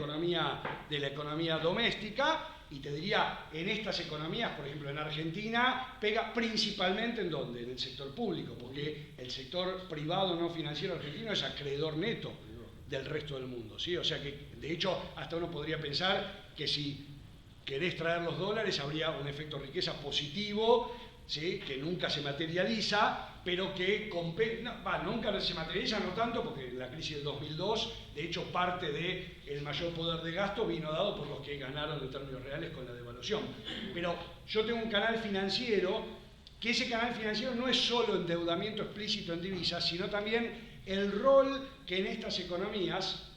economía doméstica, y te diría, en estas economías, por ejemplo en Argentina, pega principalmente ¿en dónde? En el sector público, porque el sector privado no financiero argentino es acreedor neto del resto del mundo, ¿sí? O sea que, de hecho, hasta uno podría pensar que si querés traer los dólares habría un efecto riqueza positivo, ¿sí? Que nunca se materializa, pero que nunca se materializa, no tanto, porque en la crisis del 2002, de hecho, parte del mayor poder de gasto vino dado por los que ganaron en términos reales con la devaluación. Pero yo tengo un canal financiero, que ese canal financiero no es solo endeudamiento explícito en divisas, sino también el rol que en estas economías,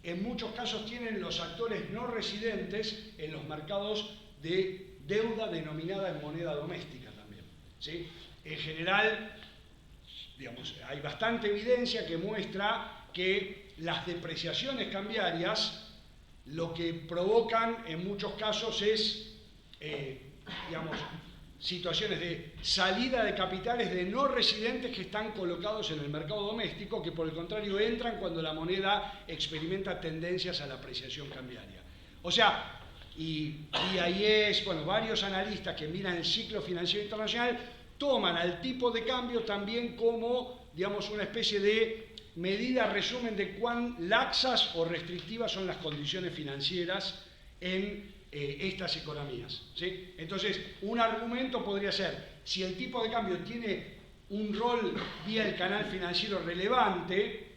en muchos casos, tienen los actores no residentes en los mercados de deuda denominada en moneda doméstica también, ¿sí? En general, digamos, hay bastante evidencia que muestra que las depreciaciones cambiarias lo que provocan en muchos casos es, digamos, situaciones de salida de capitales de no residentes que están colocados en el mercado doméstico, que por el contrario entran cuando la moneda experimenta tendencias a la apreciación cambiaria. O sea, y IAIS, bueno, varios analistas que miran el ciclo financiero internacional toman al tipo de cambio también como, digamos, una especie de medida resumen de cuán laxas o restrictivas son las condiciones financieras en estas economías, ¿sí? Entonces, un argumento podría ser, si el tipo de cambio tiene un rol vía el canal financiero relevante,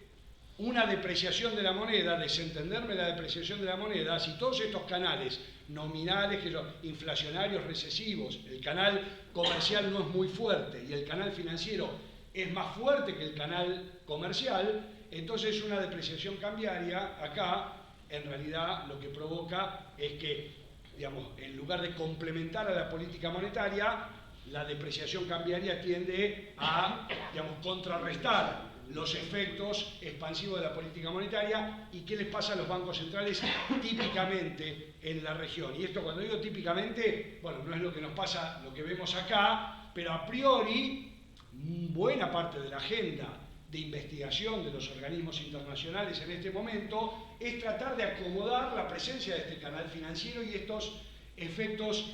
una depreciación de la moneda, desentenderme la depreciación de la moneda, si todos estos canales nominales, inflacionarios, recesivos, el canal comercial no es muy fuerte y el canal financiero es más fuerte que el canal comercial, entonces una depreciación cambiaria acá, en realidad lo que provoca es que, digamos, en lugar de complementar a la política monetaria, la depreciación cambiaria tiende a, digamos, contrarrestar los efectos expansivos de la política monetaria. ¿Y qué les pasa a los bancos centrales típicamente en la región? Y esto, cuando digo típicamente, bueno, no es lo que nos pasa, lo que vemos acá, pero a priori buena parte de la agenda de investigación de los organismos internacionales en este momento es tratar de acomodar la presencia de este canal financiero y estos efectos,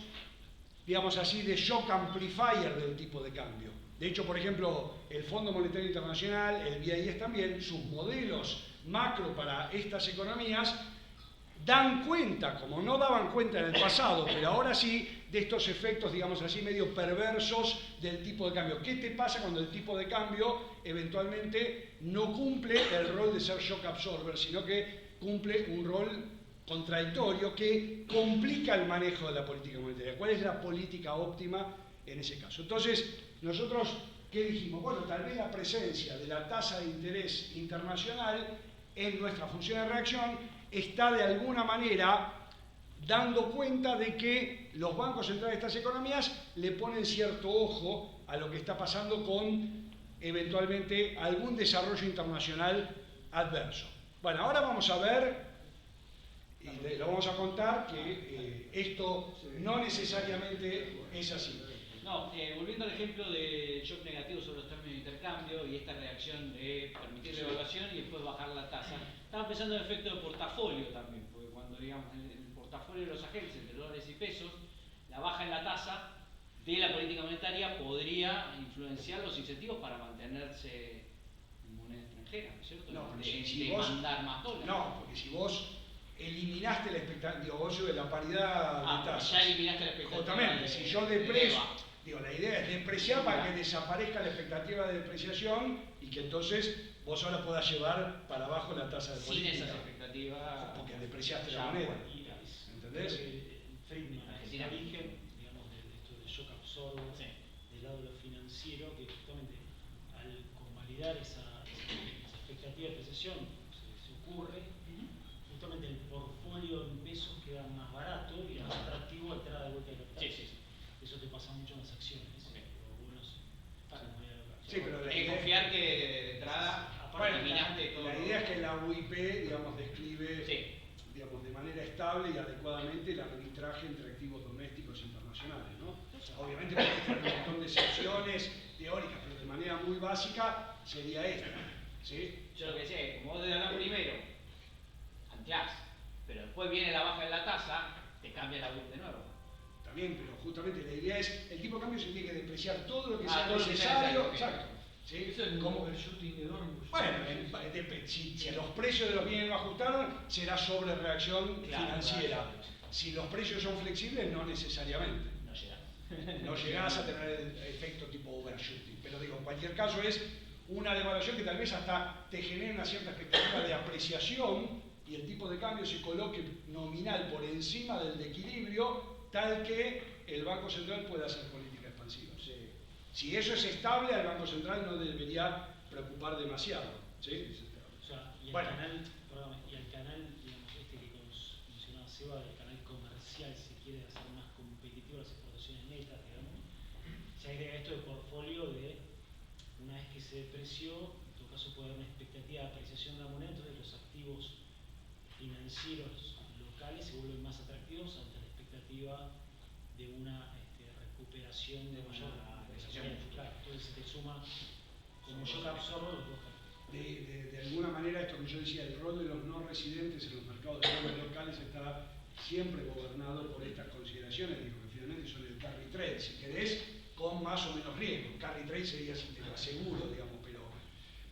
digamos así, de shock amplifier del tipo de cambio. De hecho, por ejemplo, el Fondo Monetario Internacional, el BIS también, sus modelos macro para estas economías dan cuenta, como no daban cuenta en el pasado, pero ahora sí, de estos efectos, digamos así, medio perversos del tipo de cambio. ¿Qué te pasa cuando el tipo de cambio eventualmente no cumple el rol de ser shock absorber, sino que cumple un rol contradictorio que complica el manejo de la política monetaria? ¿Cuál es la política óptima en ese caso? Entonces, nosotros, ¿qué dijimos? Bueno, tal vez la presencia de la tasa de interés internacional en nuestra función de reacción está de alguna manera dando cuenta de que los bancos centrales de estas economías le ponen cierto ojo a lo que está pasando con eventualmente algún desarrollo internacional adverso. Bueno, ahora vamos a ver, y lo vamos a contar, que esto no necesariamente es así. No, volviendo al ejemplo del shock negativo sobre los términos de intercambio y esta reacción de permitir la evaluación y después bajar la tasa, estaba pensando en el efecto de portafolio también, porque cuando, digamos, el portafolio de los agentes entre dólares y pesos, la baja en la tasa de la política monetaria podría influenciar los incentivos para mantenerse en moneda extranjera, ¿no es cierto? No, porque de vos, mandar más dólares. No, porque si vos eliminaste la expectativa, digo, vos de la paridad de tasas. Ya eliminaste la expectativa. Justamente, si yo deprecio, digo, la idea es depreciar para que desaparezca la expectativa de depreciación y que entonces vos ahora puedas llevar para abajo la tasa de política. Sin esas expectativas. Porque depreciaste la moneda. ¿Entendés? Friedman, Argentina. el origen, digamos, de esto del shock absorber, Sí. del lado de lo financiero, que justamente al convalidar esa expectativa de depreciación se ocurre, justamente el portfolio en pesos queda más barato y más atractivo al traer de vuelta de capital. Sí. Eso te pasa mucho en las acciones. Sí, pero hay que confiar que de entrada eliminaste todo. La idea es que la UIP, digamos, describe, Sí. digamos, de manera estable y adecuadamente el arbitraje entre activos domésticos e internacionales, ¿no? Obviamente puede tener un montón de excepciones teóricas, pero de manera muy básica sería esta, ¿sí? Yo lo que sé, como vos te ganás primero, anclás, pero después viene la baja en la tasa, te cambia la UIP de nuevo. También, pero justamente la idea es, el tipo de cambio se tiene que depreciar todo lo que sea todo lo que sea necesario. necesario, Exacto. ¿Sí? Eso es un Como- overshooting enorme. Bueno, si los precios de los bienes no ajustaron, será sobre reacción Claro, financiera. claro. Si los precios son flexibles, no necesariamente. No llega. No llegás a tener el efecto tipo overshooting. Pero digo, en cualquier caso es una devaluación que tal vez hasta te genere una cierta expectativa de apreciación y el tipo de cambio se coloque nominal por encima del de equilibrio, tal que el Banco Central pueda hacer política expansiva. Si eso es estable, al Banco Central no debería preocupar demasiado. ¿Sí? O sea, y el Bueno. canal, perdón, y el canal, digamos, este que mencionaba Seba, el canal comercial, si quiere hacer más competitivo las exportaciones netas, digamos, se agrega esto de portfolio de, una vez que se depreció, en todo caso puede haber una expectativa de apreciación de la moneda, entonces los activos financieros locales se vuelven más atractivos ante la expectativa de una recuperación de mayor apreciación. Claro, entonces se te suma como yo la absorbo los dos campos. De alguna manera, esto que yo decía, el rol de los no residentes en los mercados de valores locales está siempre gobernado por estas consideraciones, digo, que finalmente son el carry trade, si querés, con más o menos riesgo. Carry trade sería si te lo aseguro, digamos,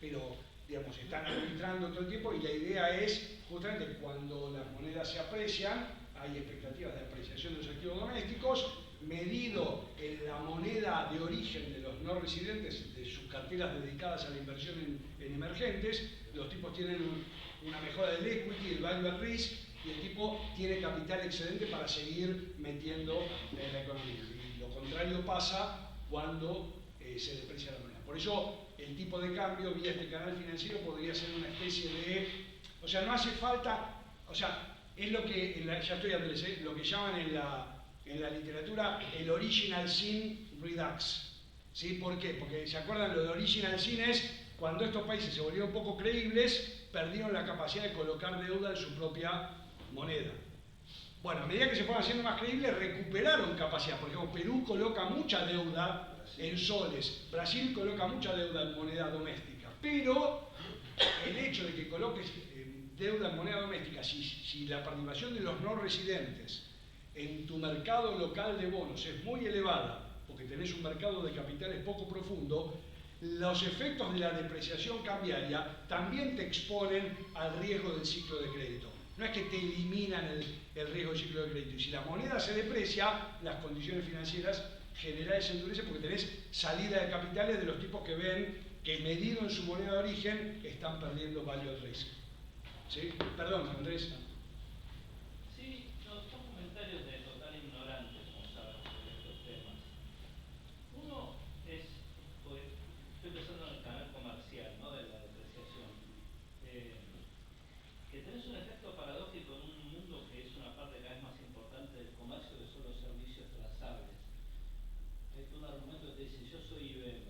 pero digamos, están arbitrando todo el tiempo y la idea es, justamente, cuando las monedas se aprecian, hay expectativas de apreciación de los activos domésticos, medido en la moneda de origen de los no residentes, de sus carteras dedicadas a la inversión en emergentes, los tipos tienen una mejora del equity, el value at risk, y el tipo tiene capital excedente para seguir metiendo en la economía. Y lo contrario pasa cuando se deprecia la moneda. Por Por eso el tipo de cambio vía este canal financiero podría ser una especie de... O sea, no hace falta... O sea, es lo que, ya estoy Andrés, lo que llaman en la literatura el original sin redux. ¿Sí? ¿Por qué? Porque, ¿se acuerdan? Lo de original sin es cuando estos países se volvieron un poco creíbles, perdieron la capacidad de colocar deuda en su propia moneda. Bueno, a medida que se fueron haciendo más creíbles, recuperaron capacidad. Por ejemplo, Perú coloca mucha deuda en soles, Brasil coloca mucha deuda en moneda doméstica, pero el hecho de que coloques deuda en moneda doméstica, si la participación de los no residentes en tu mercado local de bonos es muy elevada, porque tenés un mercado de capitales poco profundo, los efectos de la depreciación cambiaria también te exponen al riesgo del ciclo de crédito. No es que te eliminan el riesgo del ciclo de crédito. Y si la moneda se deprecia, las condiciones financieras generales se endurecen porque tenés salida de capitales de los tipos que ven que medido en su moneda de origen están perdiendo value at risk. ¿Sí? Perdón, Andrés. Sí, dos comentarios de total ignorante, como saben, sobre estos temas. Uno es, pues, estoy pensando en el canal comercial, ¿no?, de la depreciación. Que tenés un efecto paradójico en un mundo que es una parte cada vez más importante del comercio, que son los servicios trazables. Hay un argumento que te dice, yo soy IBM,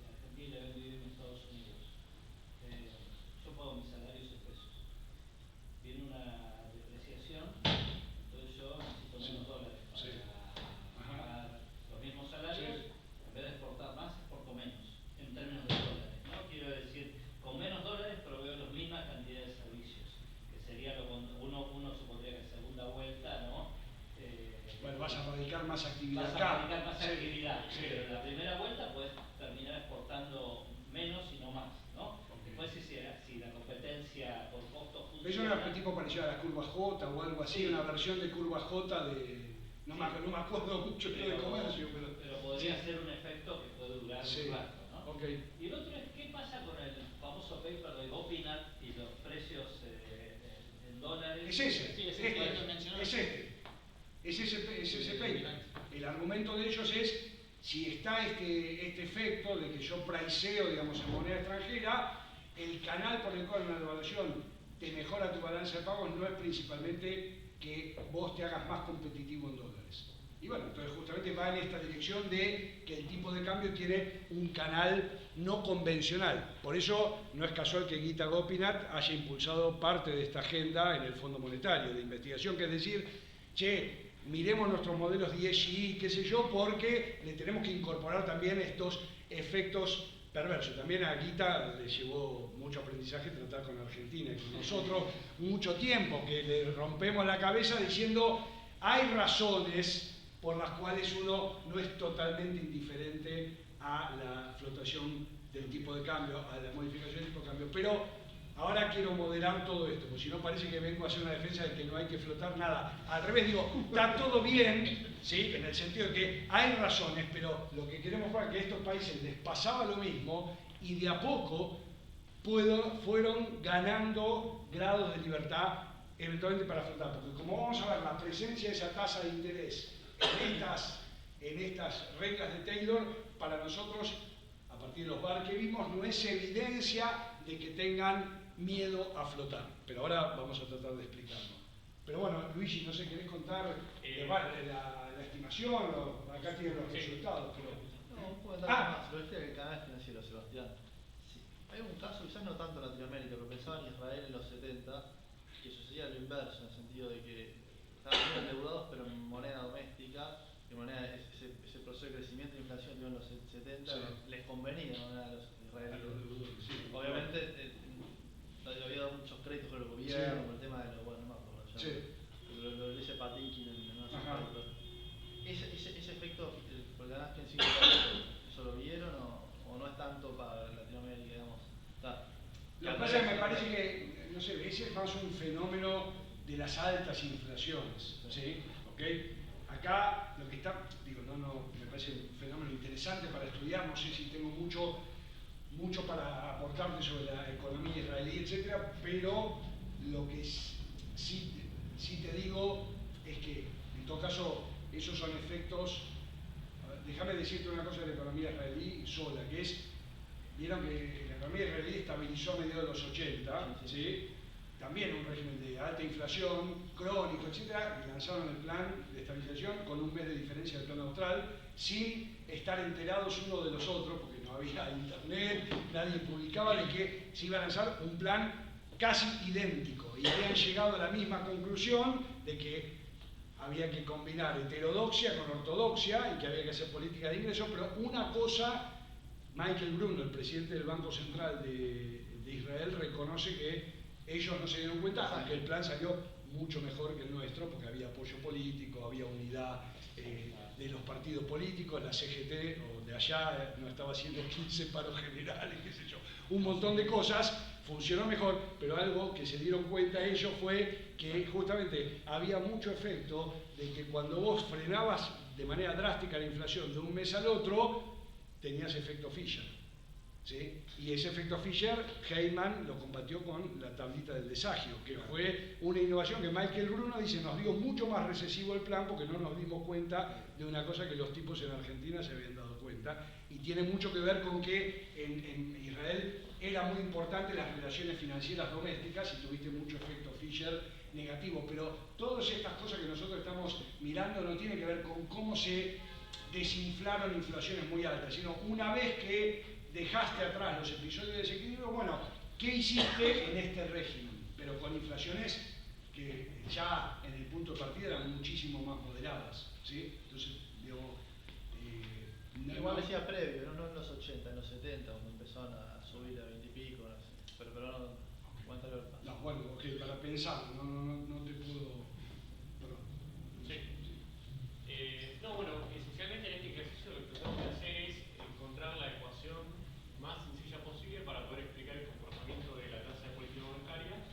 Argentina le vende IBM en Estados Unidos, yo pago mis salarios en pesos. Viene una depreciación, entonces yo necesito menos dólares para pagar los mismos salarios, en vez de exportar más, exporto menos, en términos de dólares, ¿no? Quiero decir, con menos dólares proveo la misma cantidad de servicios, que sería lo que uno supondría que segunda vuelta, ¿no? Bueno, vas a radicar más actividad vas acá. a radicar más actividad, Sí. pero en la primera vuelta puedes terminar exportando menos y no más, ¿no? Después si la competencia por costos funciona... Es una tipo parecida a la curva J o algo así, Sí. una versión de curva J de... No, Sí. no me acuerdo mucho yo de comercio, pero podría ser un efecto que puede durar Sí. un rato, ¿no? Okay. Y el otro es, ¿qué pasa con el famoso paper de Gopinath y los precios en dólares? Es ese, Sí, es este, el que lo mencionó. es ese paper. El argumento de ellos es, si está este efecto de que yo priceo, digamos, en moneda extranjera, el canal por el cual una devaluación te mejora tu balanza de pagos no es principalmente que vos te hagas más competitivo en dólares. Y bueno, entonces justamente va en esta dirección de que el tipo de cambio tiene un canal no convencional. Por eso no es casual que Gita Gopinath haya impulsado parte de esta agenda en el Fondo Monetario de investigación, que es decir, che, miremos nuestros modelos de ESG, qué sé yo, porque le tenemos que incorporar también estos efectos perversos. También a Gita le llevó mucho aprendizaje tratar con Argentina y con nosotros mucho tiempo, que le rompemos la cabeza diciendo hay razones por las cuales uno no es totalmente indiferente a la flotación del tipo de cambio, a la modificación del tipo de cambio. Pero ahora quiero moderar todo esto, porque si no parece que vengo a hacer una defensa de que no hay que flotar nada. Al revés, digo, está todo bien, ¿sí?, en el sentido de que hay razones, pero lo que queremos es que a estos países les pasaba lo mismo y de a poco fueron ganando grados de libertad eventualmente para flotar. Porque como vamos a ver, la presencia de esa tasa de interés en estas reglas de Taylor, para nosotros, a partir de los bar que vimos, no es evidencia de que tengan miedo a flotar. Pero ahora vamos a tratar de explicarlo. Pero bueno, Luigi, no sé, ¿querés contar la estimación? Acá tienen los resultados, creo. No, un comentario más. Lo decía el canal financiero, Sebastián. Sí, hay un caso, quizás no tanto en Latinoamérica, pero pensaba en Israel en los 70, que sucedía lo inverso, en el sentido de que estaban muy endeudados, pero en moneda doméstica, ese proceso de crecimiento e inflación que en los 70 sí, les convenía a los israelíes. Sí. Obviamente había dado muchos créditos con el gobierno, Sí. con el tema de los, bueno, no me acuerdo ya, Sí. lo dice Patinkin en unos Ajá. artículos. Ese efecto, por el canal que ¿eso lo vieron o no es tanto para Latinoamérica, digamos? Lo que pasa es que me parece que, no sé, ese es más un fenómeno de las altas inflaciones, ¿sí? ¿Okay? Acá lo que está, digo, me parece un fenómeno interesante para estudiar, no sé si tengo mucho para aportarte sobre la economía israelí, etcétera, pero lo que sí te digo es que, en todo caso, esos son efectos, a déjame decirte una cosa de la economía israelí sola, que es, vieron que la economía israelí estabilizó a mediados de los 80, ¿sí? También un régimen de alta inflación, crónico, etcétera, y lanzaron el plan de estabilización con un mes de diferencia del plan austral, sin estar enterados uno de los otros, porque no había internet, nadie publicaba de que se iba a lanzar un plan casi idéntico, y habían llegado a la misma conclusión de que había que combinar heterodoxia con ortodoxia y que había que hacer política de ingresos, pero una cosa, Michael Bruno, el presidente del Banco Central de Israel, reconoce que ellos no se dieron cuenta, aunque el plan salió mucho mejor que el nuestro, porque había apoyo político, había unidad de los partidos políticos, la CGT o de allá no estaba haciendo 15 paros generales, qué sé yo, un montón de cosas, funcionó mejor, pero algo que se dieron cuenta ellos fue que justamente había mucho efecto de que cuando vos frenabas de manera drástica la inflación de un mes al otro, tenías efecto Fisher, ¿sí? Y ese efecto Fisher, Heyman lo combatió con la tablita del desagio, que fue una innovación que Michael Bruno dice nos dio mucho más recesivo el plan porque no nos dimos cuenta de una cosa que los tipos en Argentina se habían dado cuenta, y tiene mucho que ver con que en Israel era muy importante las relaciones financieras domésticas y tuviste mucho efecto Fisher negativo, pero todas estas cosas que nosotros estamos mirando no tienen que ver con cómo se desinflaron inflaciones muy altas, sino una vez que dejaste atrás los episodios de desequilibrio, bueno, ¿qué hiciste en este régimen? Pero con inflaciones que ya en el punto de partida eran muchísimo más moderadas, ¿sí? Entonces, digo, igual decía previo, no en los 80, en los 70, cuando empezaron a subir a 20 y pico, no sé, pero no, ¿cuánto lo pasa? No, bueno, ok, para pensar, no te puedo... Perdón. Sí. No, bueno, esencialmente en este ejercicio lo que tratamos de hacer es encontrar la ecuación más sencilla posible para poder explicar el comportamiento de la tasa de política monetaria,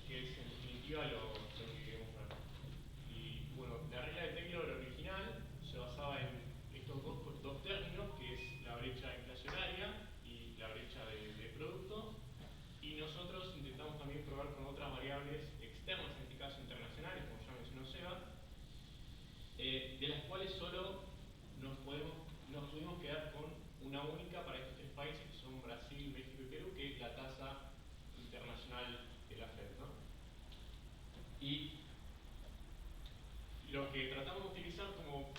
que es en definitiva lo que queremos ver. Y bueno, la regla de Taylor original se basaba en estos dos términos, que es la brecha inflacionaria y la brecha de producto, y nosotros intentamos también probar con otras variables externas, en este caso internacionales, como ya mencionó Seba, de las cuales solo nos pudimos quedar con una única para estos tres países, que son Brasil, México y Perú, que es la tasa internacional de la FED, ¿no? Y lo que tratamos de utilizar como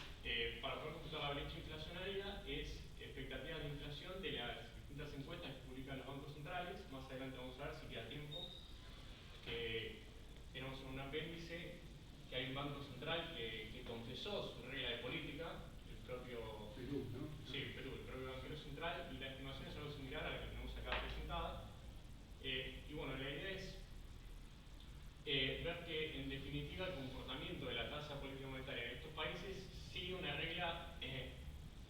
para poder computar la brecha inflacionaria es expectativas de inflación de las distintas encuestas que publican los bancos centrales. Más adelante vamos a ver si queda tiempo. Tenemos en un apéndice que hay un banco central que confesó su regla de política, el propio Perú, ¿no? Sí, Perú, el propio Banco Central, y la estimación es algo similar a la que tenemos acá presentada. Y bueno, la idea es ver que en definitiva el comportamiento de la tasa política monetaria en estos países sigue una regla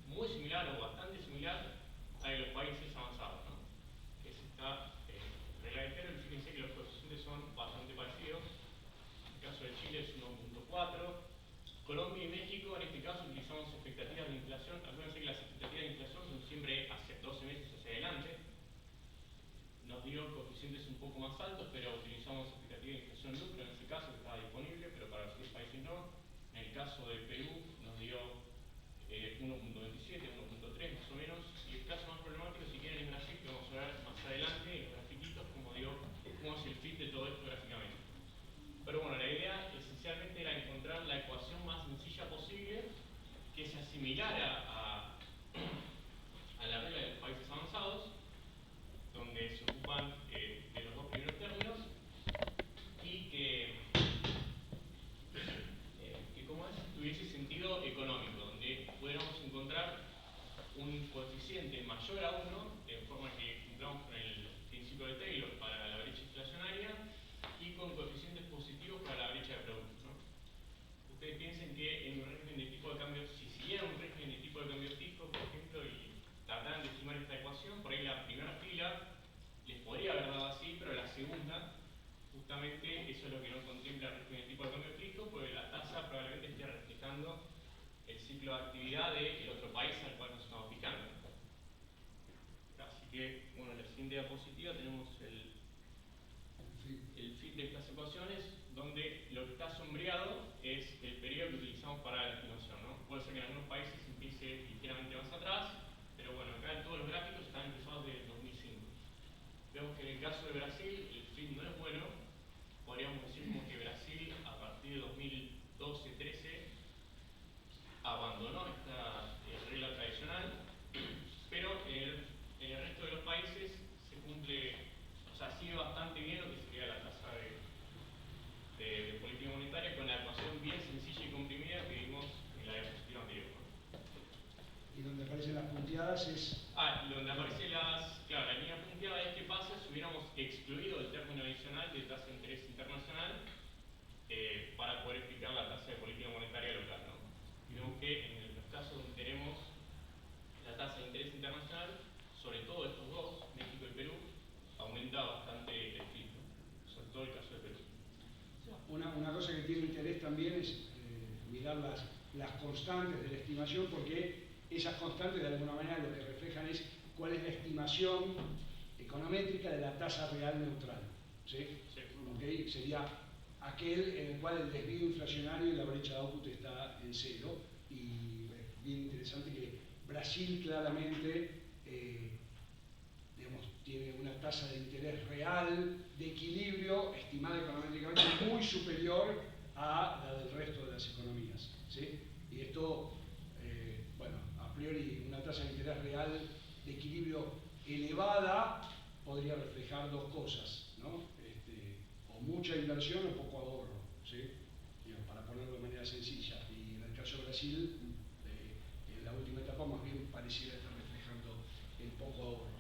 muy similar o bastante similar a la de los países avanzados, ¿no? Que es esta regla de Taylor. Fíjense que los coeficientes son bastante parecidos. En el caso de Chile es 1.4. Colombia y México, en este caso, utilizamos expectativas de inflación. Acuérdense que las expectativas de inflación son siempre hacia 12 meses hacia adelante. Nos dio coeficientes un poco más altos, pero utilizamos expectativas de inflación lucro en este caso, que estaba disponible, pero para los otros países no. En el caso de Perú nos dio 1.27, 1.3 más o menos. Y el caso más problemático, si quieren, es Brasil, que vamos a ver más adelante en los grafiquitos cómo es el fit de todo esto gráficamente. Pero bueno, la idea esencialmente era encontrar la ecuación más sencilla posible que se asimilara a la regla de los países avanzados, donde se ocupan de los dos primeros términos, y que tuviese sentido económico, donde pudiéramos encontrar un coeficiente mayor a 1, de forma que cumplamos con el principio de Taylor para la brecha inflacionaria, y con coeficientes positivos para la brecha de productos, ¿no? Ustedes piensen que en un régimen de tipo de cambio, si siguiera un régimen de tipo de cambio fijo, por ejemplo, y trataran de estimar esta ecuación, por ahí la primera fila les podría haber dado así, pero la segunda, justamente eso es lo que no contempla el régimen de tipo de cambio fijo, porque la tasa probablemente esté reflejando el ciclo de actividad del otro país al cual nos estamos fijando. Así que, bueno, en la siguiente diapositiva tenemos el fit de estas ecuaciones, donde lo que está sombreado es el periodo que utilizamos para la estimación, ¿no? Puede ser que en algunos países empiece Vemos que en el caso de Brasil el fin no es bueno. Podríamos decir como que Brasil a partir de 2012-13 abandonó esta regla tradicional, pero en el resto de los países se cumple, o sea, sigue bastante bien lo que sería la tasa de política monetaria con la ecuación bien sencilla y comprimida que vimos en la diapositiva anterior. Y donde aparecen las punteadas es... Donde aparecen claro, la línea punteada es qué pasa si hubiéramos excluido el término adicional de tasa de interés internacional para poder explicar la tasa de política monetaria local, ¿no? Y vemos que en los casos donde tenemos la tasa de interés internacional, sobre todo estos dos, México y Perú, aumenta bastante el PIB, ¿no? Sobre todo el caso de Perú. Una cosa que tiene interés también es mirar las constantes de la estimación, porque esas constantes de alguna manera lo que reflejan es cuál es la estimación econométrica de la tasa real neutral. ¿Sí? Sí. ¿Okay? Sería aquel en el cual el desvío inflacionario y la brecha de output está en cero. Y es bien interesante que Brasil claramente tiene una tasa de interés real de equilibrio estimada económicamente muy superior a la del resto de las economías. ¿Sí? Y esto, a priori, una tasa de interés real de equilibrio elevada podría reflejar dos cosas, ¿no? O mucha inversión o poco ahorro, ¿sí? Para ponerlo de manera sencilla. Y en el caso de Brasil, en la última etapa más bien pareciera estar reflejando el poco ahorro.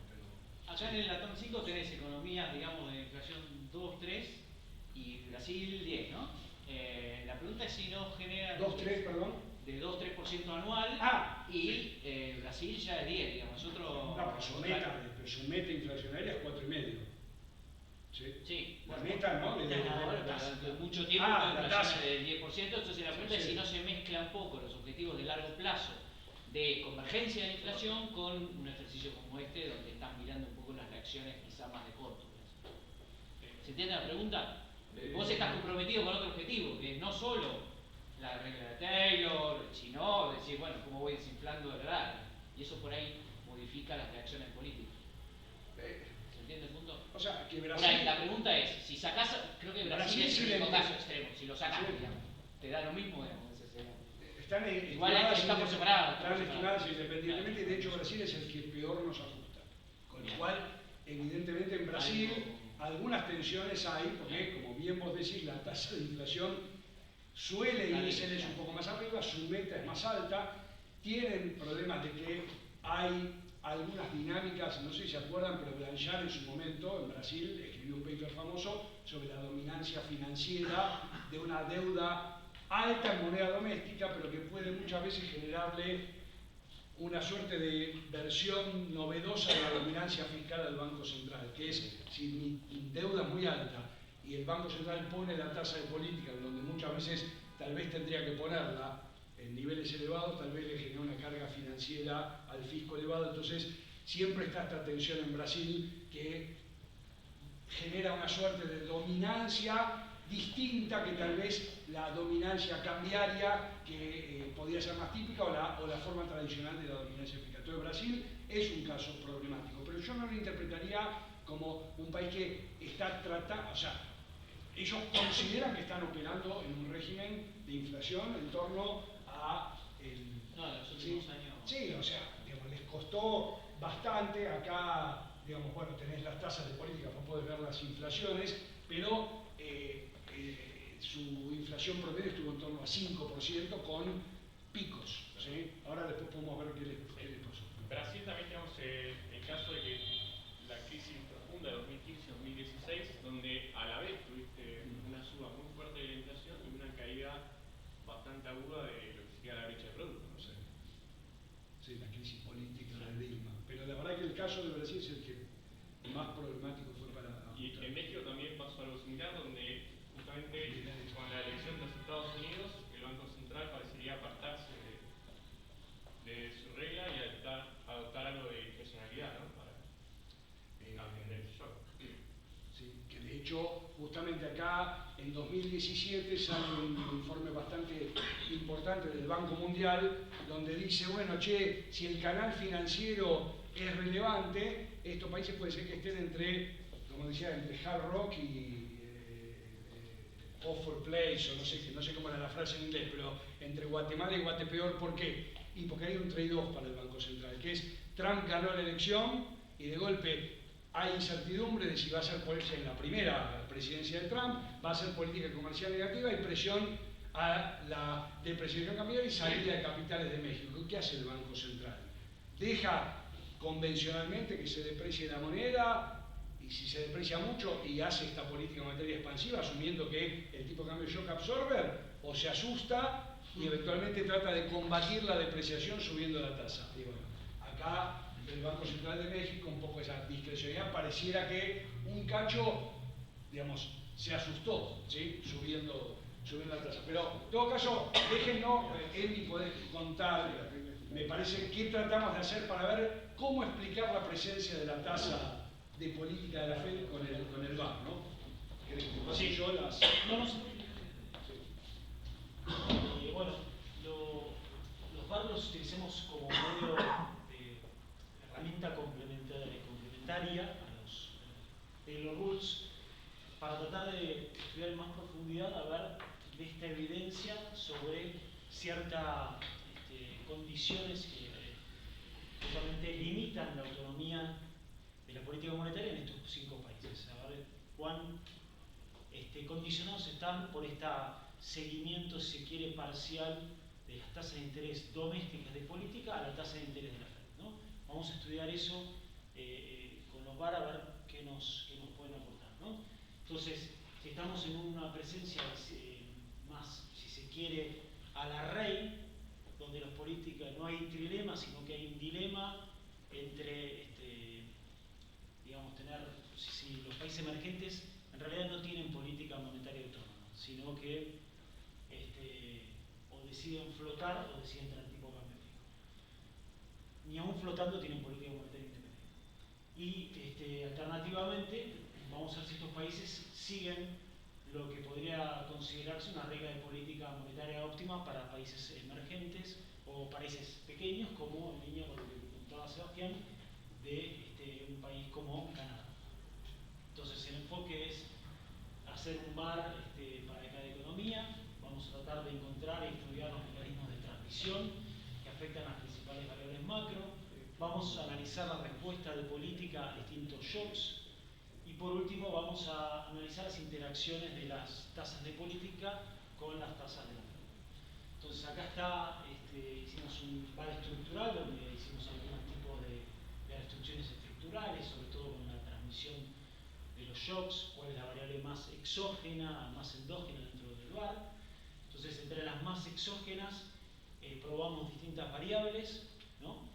Acá en el LATAM 5 tenés economías, digamos, de inflación 2, 3 y Brasil 10, ¿no? La pregunta es si no genera... 2, 3, perdón. De 2-3% anual y Brasil ya es 10, digamos. Nosotros... No, pero su meta inflacionaria es 4,5. ¿Sí? Sí. La meta, ¿no? Durante mucho tiempo la inflación es del 10%, entonces la pregunta es si no se mezclan un poco los objetivos de largo plazo de convergencia de la inflación con un ejercicio como este, donde estás mirando un poco las reacciones quizá más de corto plazo. ¿Se entiende la pregunta? Vos estás comprometido con otro objetivo, que no solo la regla de Taylor, sino decir, bueno, cómo voy desinflando el largo. Y eso por ahí modifica las reacciones políticas. ¿Se entiende el punto? O sea, que Brasil... Por ahí, la pregunta es, si sacás, creo que Brasil es el único caso extremo, si lo sacás, digamos, te da lo mismo, digamos. Igual está por separado. Están estimadas independientemente, y de hecho Brasil es el que peor nos ajusta. Con lo cual, evidentemente en Brasil algunas tensiones hay, porque como bien vos decís, la tasa de inflación suele irse un poco más arriba, su meta es más alta, tienen problemas de que hay algunas dinámicas, no sé si se acuerdan, pero Blanchard en su momento en Brasil escribió un paper famoso sobre la dominancia financiera de una deuda alta en moneda doméstica, pero que puede muchas veces generarle una suerte de versión novedosa de la dominancia fiscal del Banco Central, que es, si mi deuda es muy alta y el Banco Central pone la tasa de política, donde muchas veces tal vez tendría que ponerla en niveles elevados, tal vez le genera una carga financiera al fisco elevado. Entonces siempre está esta tensión en Brasil que genera una suerte de dominancia distinta que tal vez la dominancia cambiaria que podría ser más típica o la forma tradicional de la dominancia fiscal. Entonces Brasil es un caso problemático, pero yo no lo interpretaría como un país que está tratando, o sea, ellos consideran que están operando en un régimen de inflación en torno a los últimos años. Sí, o sea, digamos, les costó bastante. Acá, digamos, bueno, tenés las tasas de política, no podés ver las inflaciones, pero su inflación promedio estuvo en torno a 5% con picos. ¿Sí? Ahora después podemos ver qué les pasó. Brasil también tenemos el caso de que la crisis profunda de 2015-2016, donde a la vez tuviste una suba muy fuerte de la inflación y una caída bastante aguda de lo que sería la brecha de producto. No sé. Sí, la crisis política de Dilma. Pero la verdad que el caso de Brasil es el que más problemático fue para... Y en México también pasó algo similar, donde justamente con la elección de los Estados Unidos, el Banco Central parecería apartarse de su regla y adoptar algo de discrecionalidad, ¿no? Para atender el shock. Sí, que de hecho, justamente acá, en 2017 sale un informe bastante importante del Banco Mundial, donde dice, bueno, si el canal financiero es relevante, estos países puede ser que estén entre como decía, entre Hard Rock y Offer Place, o no sé cómo era la frase en inglés, pero entre Guatemala y Guatepeor. ¿Por qué? Y porque hay un trade-off para el Banco Central, que es Trump ganó la elección y de golpe hay incertidumbre de si va a ser en la primera presidencia de Trump, va a ser política comercial negativa y presión a la depreciación cambiaria y salida de capitales de México. ¿Qué hace el Banco Central? Deja convencionalmente que se deprecie la moneda, y si se deprecia mucho y hace esta política monetaria expansiva, asumiendo que el tipo de cambio es shock absorber, o se asusta y eventualmente trata de combatir la depreciación subiendo la tasa. Y bueno, acá el Banco Central de México, un poco esa discrecionalidad, pareciera que un cacho, digamos, se asustó, ¿sí? subiendo la tasa. Pero en todo caso, déjennos, Andy, poder contar, me parece, qué tratamos de hacer para ver cómo explicar la presencia de la tasa de política de la Fed con el BAR, ¿no? Sí, yo las... No, sí. Bueno, los BAR los utilicemos como medio de herramienta complementaria a los Taylor Rules para tratar de estudiar en más profundidad, a ver de esta evidencia sobre ciertas condiciones que justamente limitan la autonomía de la política monetaria en estos 5 países. A ver cuán condicionados están por este seguimiento, si se quiere, parcial de las tasas de interés domésticas de política a la tasa de interés de la Fed, ¿no? Vamos a estudiar eso con los VAR a ver qué nos pueden aportar, ¿no? Entonces, si estamos en una presencia más, si se quiere, a la rey, donde las políticas no hay trilema, sino que hay un dilema entre digamos, si los países emergentes en realidad no tienen política monetaria autónoma, sino que o deciden flotar o deciden tener tipo de cambio fijo. Ni aún flotando tienen política monetaria independiente. Y alternativamente, vamos a ver si estos países siguen lo que podría considerarse una regla de política monetaria óptima para países emergentes o países pequeños, como en línea con lo que contaba Sebastián, de un país como Canadá. Entonces el enfoque es hacer un VAR para cada economía. Vamos a tratar de encontrar y estudiar los mecanismos de transmisión que afectan a las principales variables macro. Vamos a analizar la respuesta de política a distintos shocks. Y por último vamos a analizar las interacciones de las tasas de política con las tasas de la Fed. Entonces acá está, hicimos un VAR estructural donde hicimos algunos tipos de restricciones estructurales, sobre todo con la transmisión de los shocks, cuál es la variable más exógena, más endógena dentro del VAR. Entonces, entre las más exógenas, probamos distintas variables, ¿no?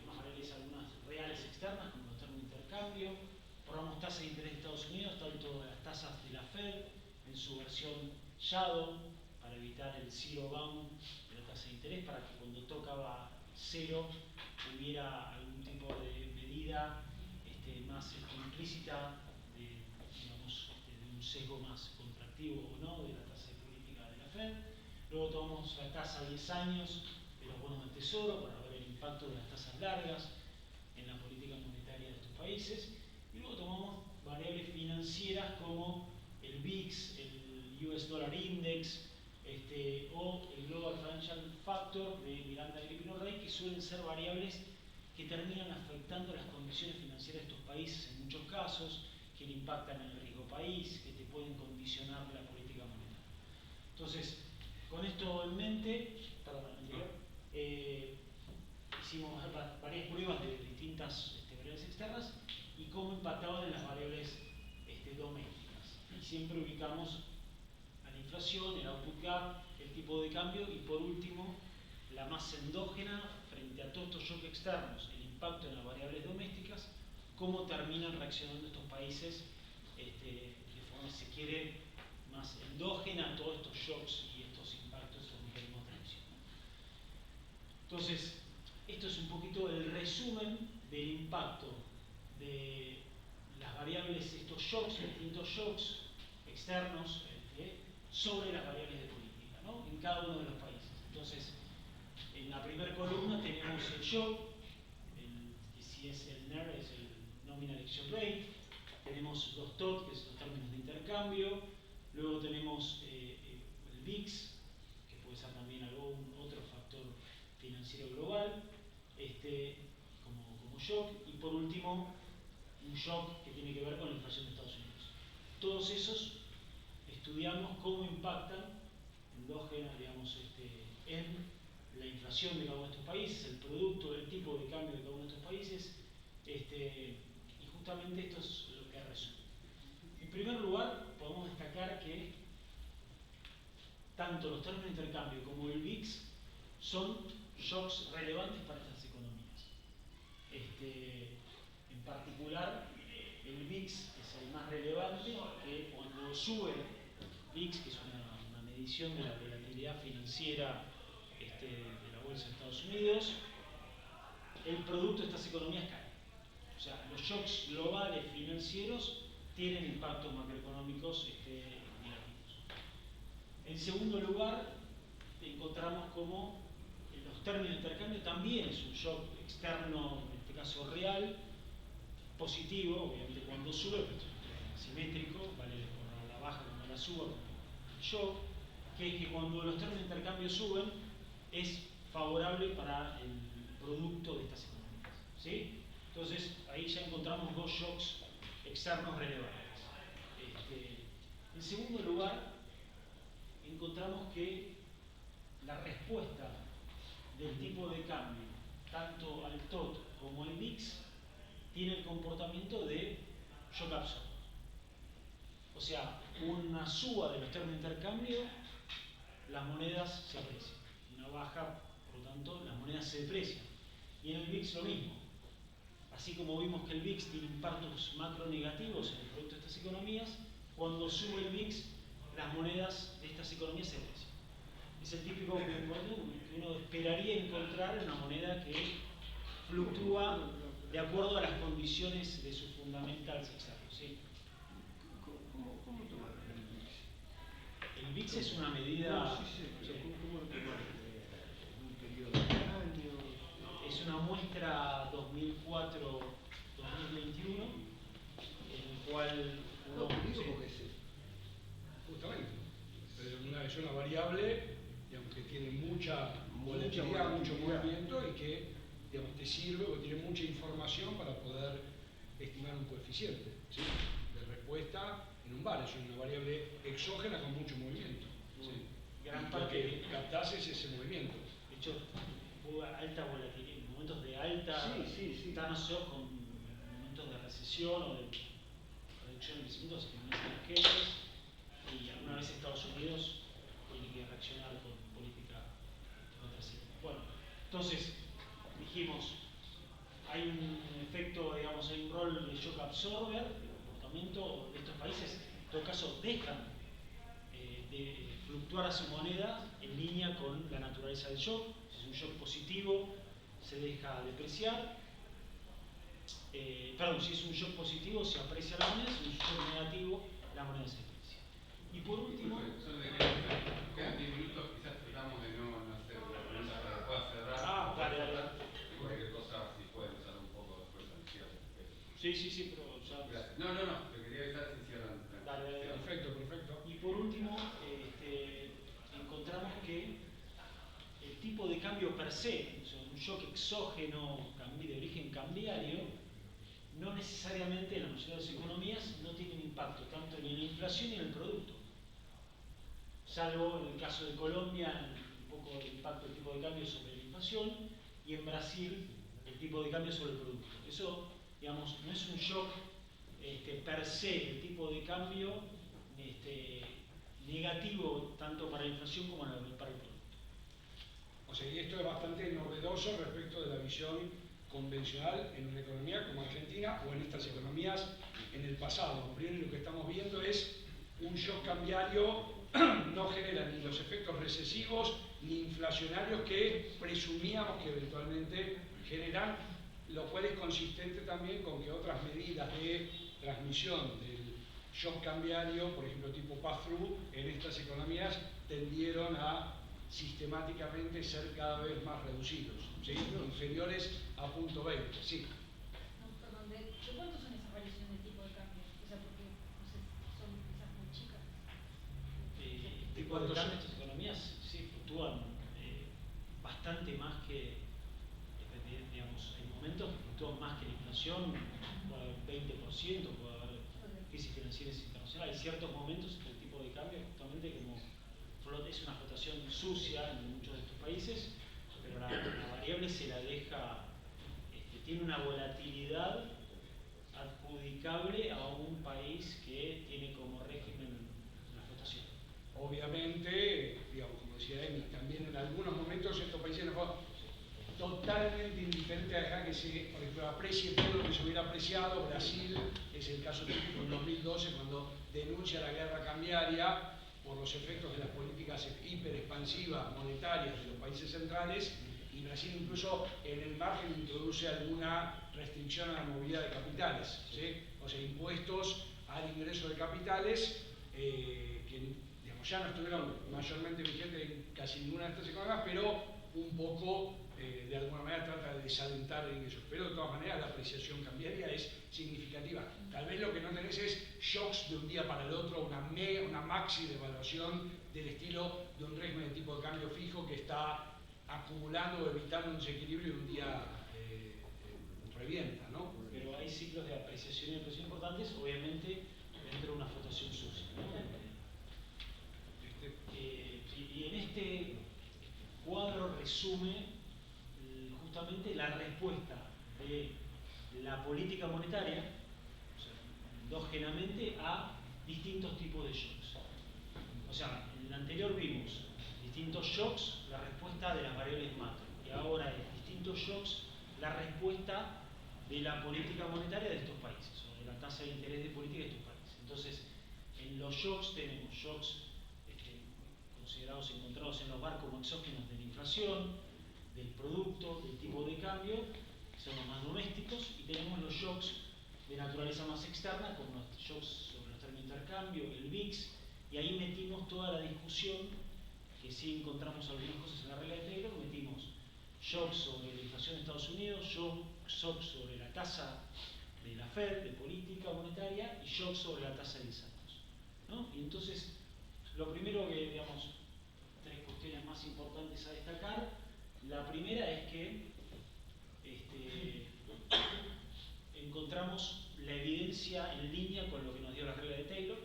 Unas variables, algunas reales externas, como los términos de intercambio. Probamos tasas de interés de Estados Unidos, tanto las tasas de la Fed en su versión shadow, para evitar el zero bound de la tasa de interés, para que cuando tocaba cero hubiera algún tipo de medida más implícita de, digamos, de un sesgo más contractivo o no de la tasa de política de la Fed. Luego tomamos la tasa a 10 años de los bonos del Tesoro para ver el impacto de las tasas largas en la política monetaria de estos países. Y luego tomamos variables financieras como el VIX, el US Dollar Index, o el Global Financial Factor de Miranda Agripino Rey, que suelen ser variables que terminan afectando las condiciones financieras de estos países en muchos casos, que le impactan en el riesgo país, que te pueden condicionar la política monetaria. Entonces, con esto en mente, hicimos varias pruebas de distintas variables externas y cómo impactaban en las variables domésticas. Y siempre ubicamos a la inflación, el output gap, el tipo de cambio y por último, la más endógena frente a todos estos shocks externos, el impacto en las variables domésticas, cómo terminan reaccionando estos países de forma, si se quiere, más endógena a todos estos shocks y estos impactos, estos mecanismos de reacción. Entonces, esto es un poquito el resumen del impacto de las variables, estos shocks, distintos shocks externos sobre las variables de política, ¿no? En cada uno de los países. Entonces, en la primera columna tenemos el shock, que si es el NER, es el Nominal Exchange Rate, tenemos los TOT, que son los términos de intercambio, luego tenemos el VIX, que puede ser también algún otro factor financiero global, como shock, y por último, un shock que tiene que ver con la inflación de Estados Unidos. Todos esos estudiamos cómo impactan endógena, digamos, en la inflación de cada uno de estos países, el producto, el tipo de cambio de cada uno de estos países, y justamente esto es lo que resume. En primer lugar, podemos destacar que tanto los términos de intercambio como el VIX son shocks relevantes para estas economías. En particular, el VIX es el más relevante, que cuando sube VIX, que es una medición de la volatilidad financiera de la bolsa de Estados Unidos, el producto de estas economías cae. O sea, los shocks globales financieros tienen impactos macroeconómicos negativos. En segundo lugar, encontramos como los términos de intercambio también es un shock externo, en este caso real, positivo, obviamente cuando sube, pero es asimétrico, vale por la baja como la suba, como el shock, que es que cuando los términos de intercambio suben, es favorable para el producto de estas economías. ¿Sí? Entonces, ahí ya encontramos dos shocks externos relevantes. En segundo lugar, encontramos que la respuesta del tipo de cambio, tanto al TOT como al VIX, tiene el comportamiento de shock absorber. O sea, una suba de los términos de intercambio, las monedas se aprecian. Una baja, por lo tanto, las monedas se deprecian. Y en el VIX lo mismo. Así como vimos que el VIX tiene impactos macro negativos en el producto de estas economías, cuando sube el VIX, las monedas de estas economías se deprecian. Es el típico que uno esperaría encontrar en una moneda que fluctúa de acuerdo a las condiciones de sus fundamentals externos. ¿Sí? ¿Cómo tomar el VIX? El VIX es una medida... ¿Cómo lo tomar? ¿Un periodo de años? Es una muestra 2004-2021, en el cual... No, digo porque es justamente. Es una variable, digamos, que tiene mucha volatilidad, mucho movimiento y que, digamos, te sirve o tiene mucha información para poder estimar un coeficiente, ¿sí?, de respuesta en un bar. Es una variable exógena con mucho movimiento. ¿Sí? Gran y parte lo que captás es ese movimiento. De hecho, hubo alta volatilidad, momentos de alta, están asociados con momentos de recesión o de reducción de crecimientos en emergentes, y alguna vez Estados Unidos tiene que reaccionar con política contracíclica. Bueno, entonces dijimos, hay un efecto, digamos, hay un rol de shock absorber, el comportamiento de estos países, en todo caso, dejan de fluctuar a su moneda en línea con la naturaleza del shock. Si es un shock positivo, se deja depreciar. Si es un shock positivo, se aprecia la moneda, si es un shock negativo, la moneda se deprecia. Y por último... Quedan 10 minutos, quizás tratamos de no hacer preguntas para que pueda cerrar. Dale. Cualquier cosa, si pueden usar un poco después al cierre. Sí, pero ya... Gracias. No, te quería avisar si cierran. Dale. Perfecto. Y por último, encontramos que el tipo de cambio per se, o sea, un shock exógeno de origen cambiario, no necesariamente en la mayoría de las economías no tiene un impacto tanto ni en la inflación ni en el producto. Salvo en el caso de Colombia, un poco el impacto del tipo de cambio sobre la inflación, y en Brasil el tipo de cambio sobre el producto. Eso, digamos, no es un shock per se, el tipo de cambio negativo tanto para la inflación como para el producto. O sea, y esto es bastante novedoso respecto de la visión convencional en una economía como Argentina o en estas economías en el pasado. Lo primero que estamos viendo es un shock cambiario no genera ni los efectos recesivos ni inflacionarios que presumíamos que eventualmente generan, lo cual es consistente también con que otras medidas de transmisión del shock cambiario, por ejemplo tipo pass-through, en estas economías tendieron a sistemáticamente ser cada vez más reducidos, ¿sí?, inferiores a 0.20. Sí. No, perdón, ¿de cuánto son esas variaciones de tipo de cambio? tipo de cambio, estas economías sí fluctúan bastante más que, digamos, en momentos que fluctúan más que la inflación, puede haber 20%, puede haber crisis financieras internacionales. Hay ciertos momentos en que el tipo de cambio, justamente como es una flotación sucia en muchos de estos países, pero la variable se la deja, tiene una volatilidad adjudicable a un país que tiene como régimen la flotación. Obviamente, digamos, como decía Emi, también en algunos momentos estos países no fueron totalmente indiferentes a dejar que se, por ejemplo, aprecie todo lo que se hubiera apreciado. Brasil es el caso típico en 2012, cuando denuncia la guerra cambiaria por los efectos de las políticas hiperexpansivas monetarias de los países centrales, y Brasil incluso en el margen introduce alguna restricción a la movilidad de capitales, ¿sí? O sea, impuestos al ingreso de capitales que, digamos, ya no estuvieron mayormente vigentes en casi ninguna de estas economías, pero un poco, de alguna manera, trata de desalentar el ingreso. Pero de todas maneras la apreciación cambiaria es significativa. Tal vez lo que no tenés es shocks de un día para el otro, una maxi devaluación del estilo de un régimen de tipo de cambio fijo que está acumulando o evitando un desequilibrio y un día revienta, ¿no? Pero hay ciclos de apreciación y depreciación importantes, obviamente dentro de una flotación sucia, ¿no? Y en este cuadro resume justamente la respuesta de la política monetaria, o sea, endógenamente, a distintos tipos de shocks. O sea, en el anterior vimos distintos shocks, la respuesta de las variables macro, y ahora es distintos shocks, la respuesta de la política monetaria de estos países, o de la tasa de interés de política de estos países. Entonces, en los shocks tenemos shocks considerados, encontrados en los barcos como exógenos de la inflación, del producto, del tipo de cambio, que son los más domésticos, y tenemos los shocks de naturaleza más externa, como los shocks sobre los términos de intercambio, el VIX, y ahí metimos toda la discusión, que sí encontramos algunas cosas en la regla de Taylor, metimos shocks sobre la inflación de Estados Unidos, shocks sobre la tasa de la Fed, de política monetaria, y shocks sobre la tasa de 10 años, ¿no? Y entonces, lo primero que, digamos, tres cuestiones más importantes a destacar. La primera es que encontramos la evidencia en línea con lo que nos dio la regla de Taylor,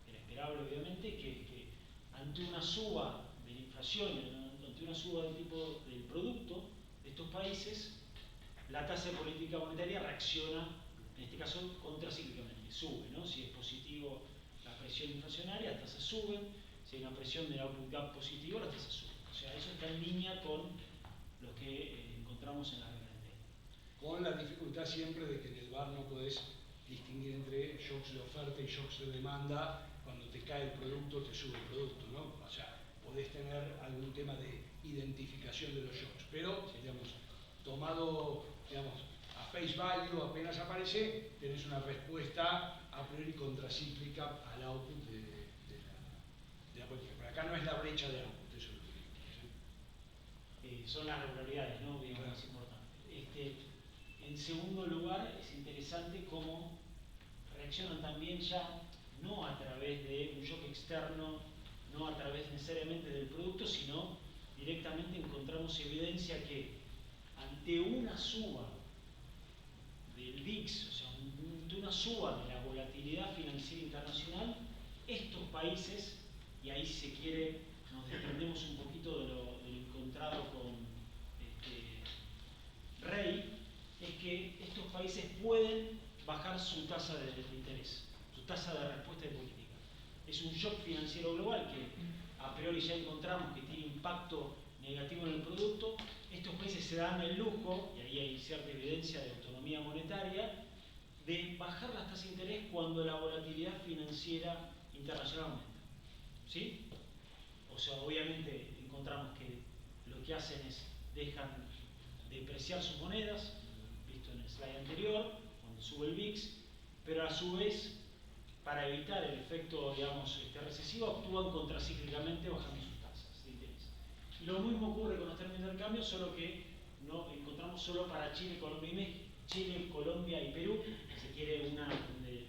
era esperable obviamente, que ante una suba de la inflación, ante una suba del tipo del producto de estos países, la tasa de política monetaria reacciona, en este caso, contracíclicamente, sube, ¿no? Si es positivo la presión inflacionaria, las tasas suben. Si hay una presión del output gap positivo, las tasas suben. O sea, eso está en línea con lo que encontramos en la regla de Taylor. Con la dificultad siempre de que en el VAR no podés distinguir entre shocks de oferta y shocks de demanda. Cuando te cae el producto, te sube el producto, ¿no? O sea, podés tener algún tema de identificación de los shocks. Pero, digamos, tomado, digamos, a face value, apenas aparece, tenés una respuesta a priori contracíclica al output de la política. Pero acá no es la brecha de output, eso es lo que digo. Son las regularidades, ¿no? Digamos, Claro. más importante. En segundo lugar, es interesante cómo reaccionan también ya, no a través de un shock externo, no a través necesariamente del producto, sino directamente encontramos evidencia que ante una suba del VIX, o sea, ante una suba de la volatilidad financiera internacional, estos países, y ahí si se quiere nos desprendemos un poquito de lo encontrado con Rey, es que estos países pueden bajar su tasa de interés, su tasa de respuesta de política. Es un shock financiero global que a priori ya encontramos que tiene impacto negativo en el producto. Estos países se dan el lujo, y ahí hay cierta evidencia de autonomía monetaria, de bajar las tasas de interés cuando la volatilidad financiera internacional aumenta. ¿Sí? O sea, obviamente encontramos que lo que hacen es dejan depreciar sus monedas, visto en el slide anterior, cuando sube el VIX, pero a su vez, para evitar el efecto, digamos, recesivo, actúan contracíclicamente bajando sus tasas de interés. Y lo mismo ocurre con los términos de intercambio, solo que no encontramos solo para Chile, Colombia y Perú. Se quiere una donde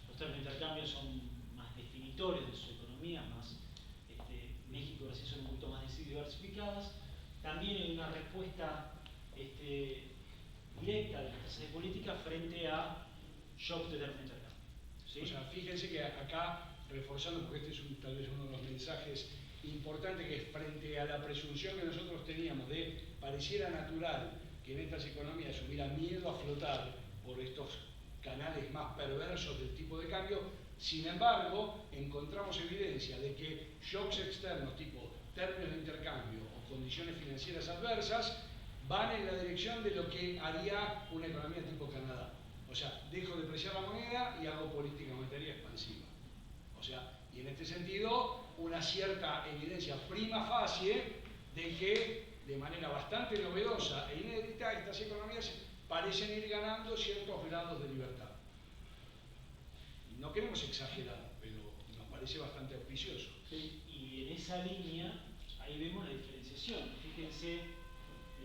los términos de intercambio son más definitorios de su economía, más Brasil son un poquito más diversificadas. También hay una respuesta directa de las tasas de política frente a shocks de término de intercambio. ¿Sí? O sea, fíjense que acá, reforzando, porque este es tal vez uno de los mensajes importantes, que es frente a la presunción que nosotros teníamos de pareciera natural que en estas economías hubiera miedo a flotar por estos canales más perversos del tipo de cambio. Sin embargo, encontramos evidencia de que shocks externos tipo términos de intercambio o condiciones financieras adversas van en la dirección de lo que haría una economía tipo Canadá. O sea, dejo de depreciar la moneda y hago política monetaria expansiva. O sea, y en este sentido, una cierta evidencia prima facie de que, de manera bastante novedosa e inédita, estas economías parecen ir ganando ciertos grados de libertad. No queremos exagerar, pero nos parece bastante auspicioso. Sí, y en esa línea, ahí vemos la diferenciación. Fíjense,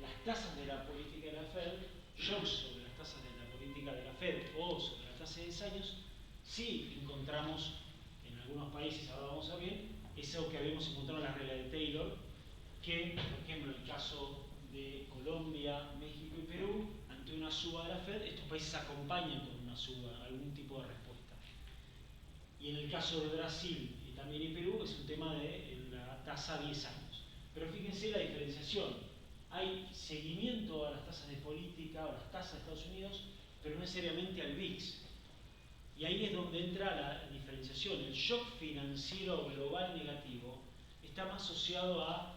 las tasas de la política de la Fed, shocks sobre las tasas de la política de la Fed o sobre la tasa de 10 años, sí encontramos en algunos países, ahora vamos a ver, eso que habíamos encontrado en la regla de Taylor, que, por ejemplo, en el caso de Colombia, México y Perú, ante una suba de la Fed, estos países acompañan con una suba, algún tipo de respuesta. Y en el caso de Brasil y también en Perú, es un tema de la tasa a 10 años. Pero fíjense la diferenciación. Hay seguimiento a las tasas de política o las tasas de Estados Unidos, pero no necesariamente al VIX. Y ahí es donde entra la diferenciación. El shock financiero global negativo está más asociado a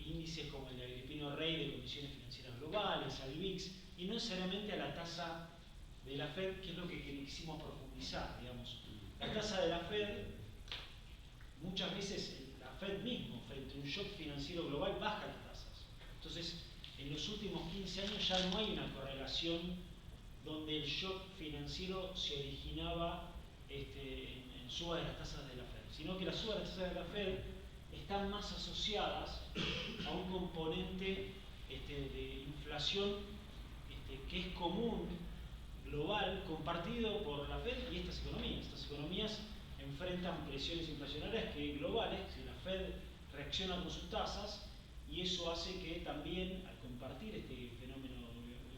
índices como el de Agripino Rey de condiciones financieras globales, al VIX, y no necesariamente a la tasa de la Fed, que es lo que quisimos profundizar, digamos. La tasa de la Fed, muchas veces la Fed mismo, frente a un shock financiero global, baja las tasas. Entonces, en los últimos 15 años ya no hay una correlación donde el shock financiero se originaba en suba de las tasas de la Fed, sino que las subas de las tasas de la Fed están más asociadas a un componente de inflación que es común, global, compartido por la Fed y estas economías. Estas economías enfrentan presiones inflacionarias que globales, si la Fed reacciona con sus tasas, y eso hace que también, al compartir este fenómeno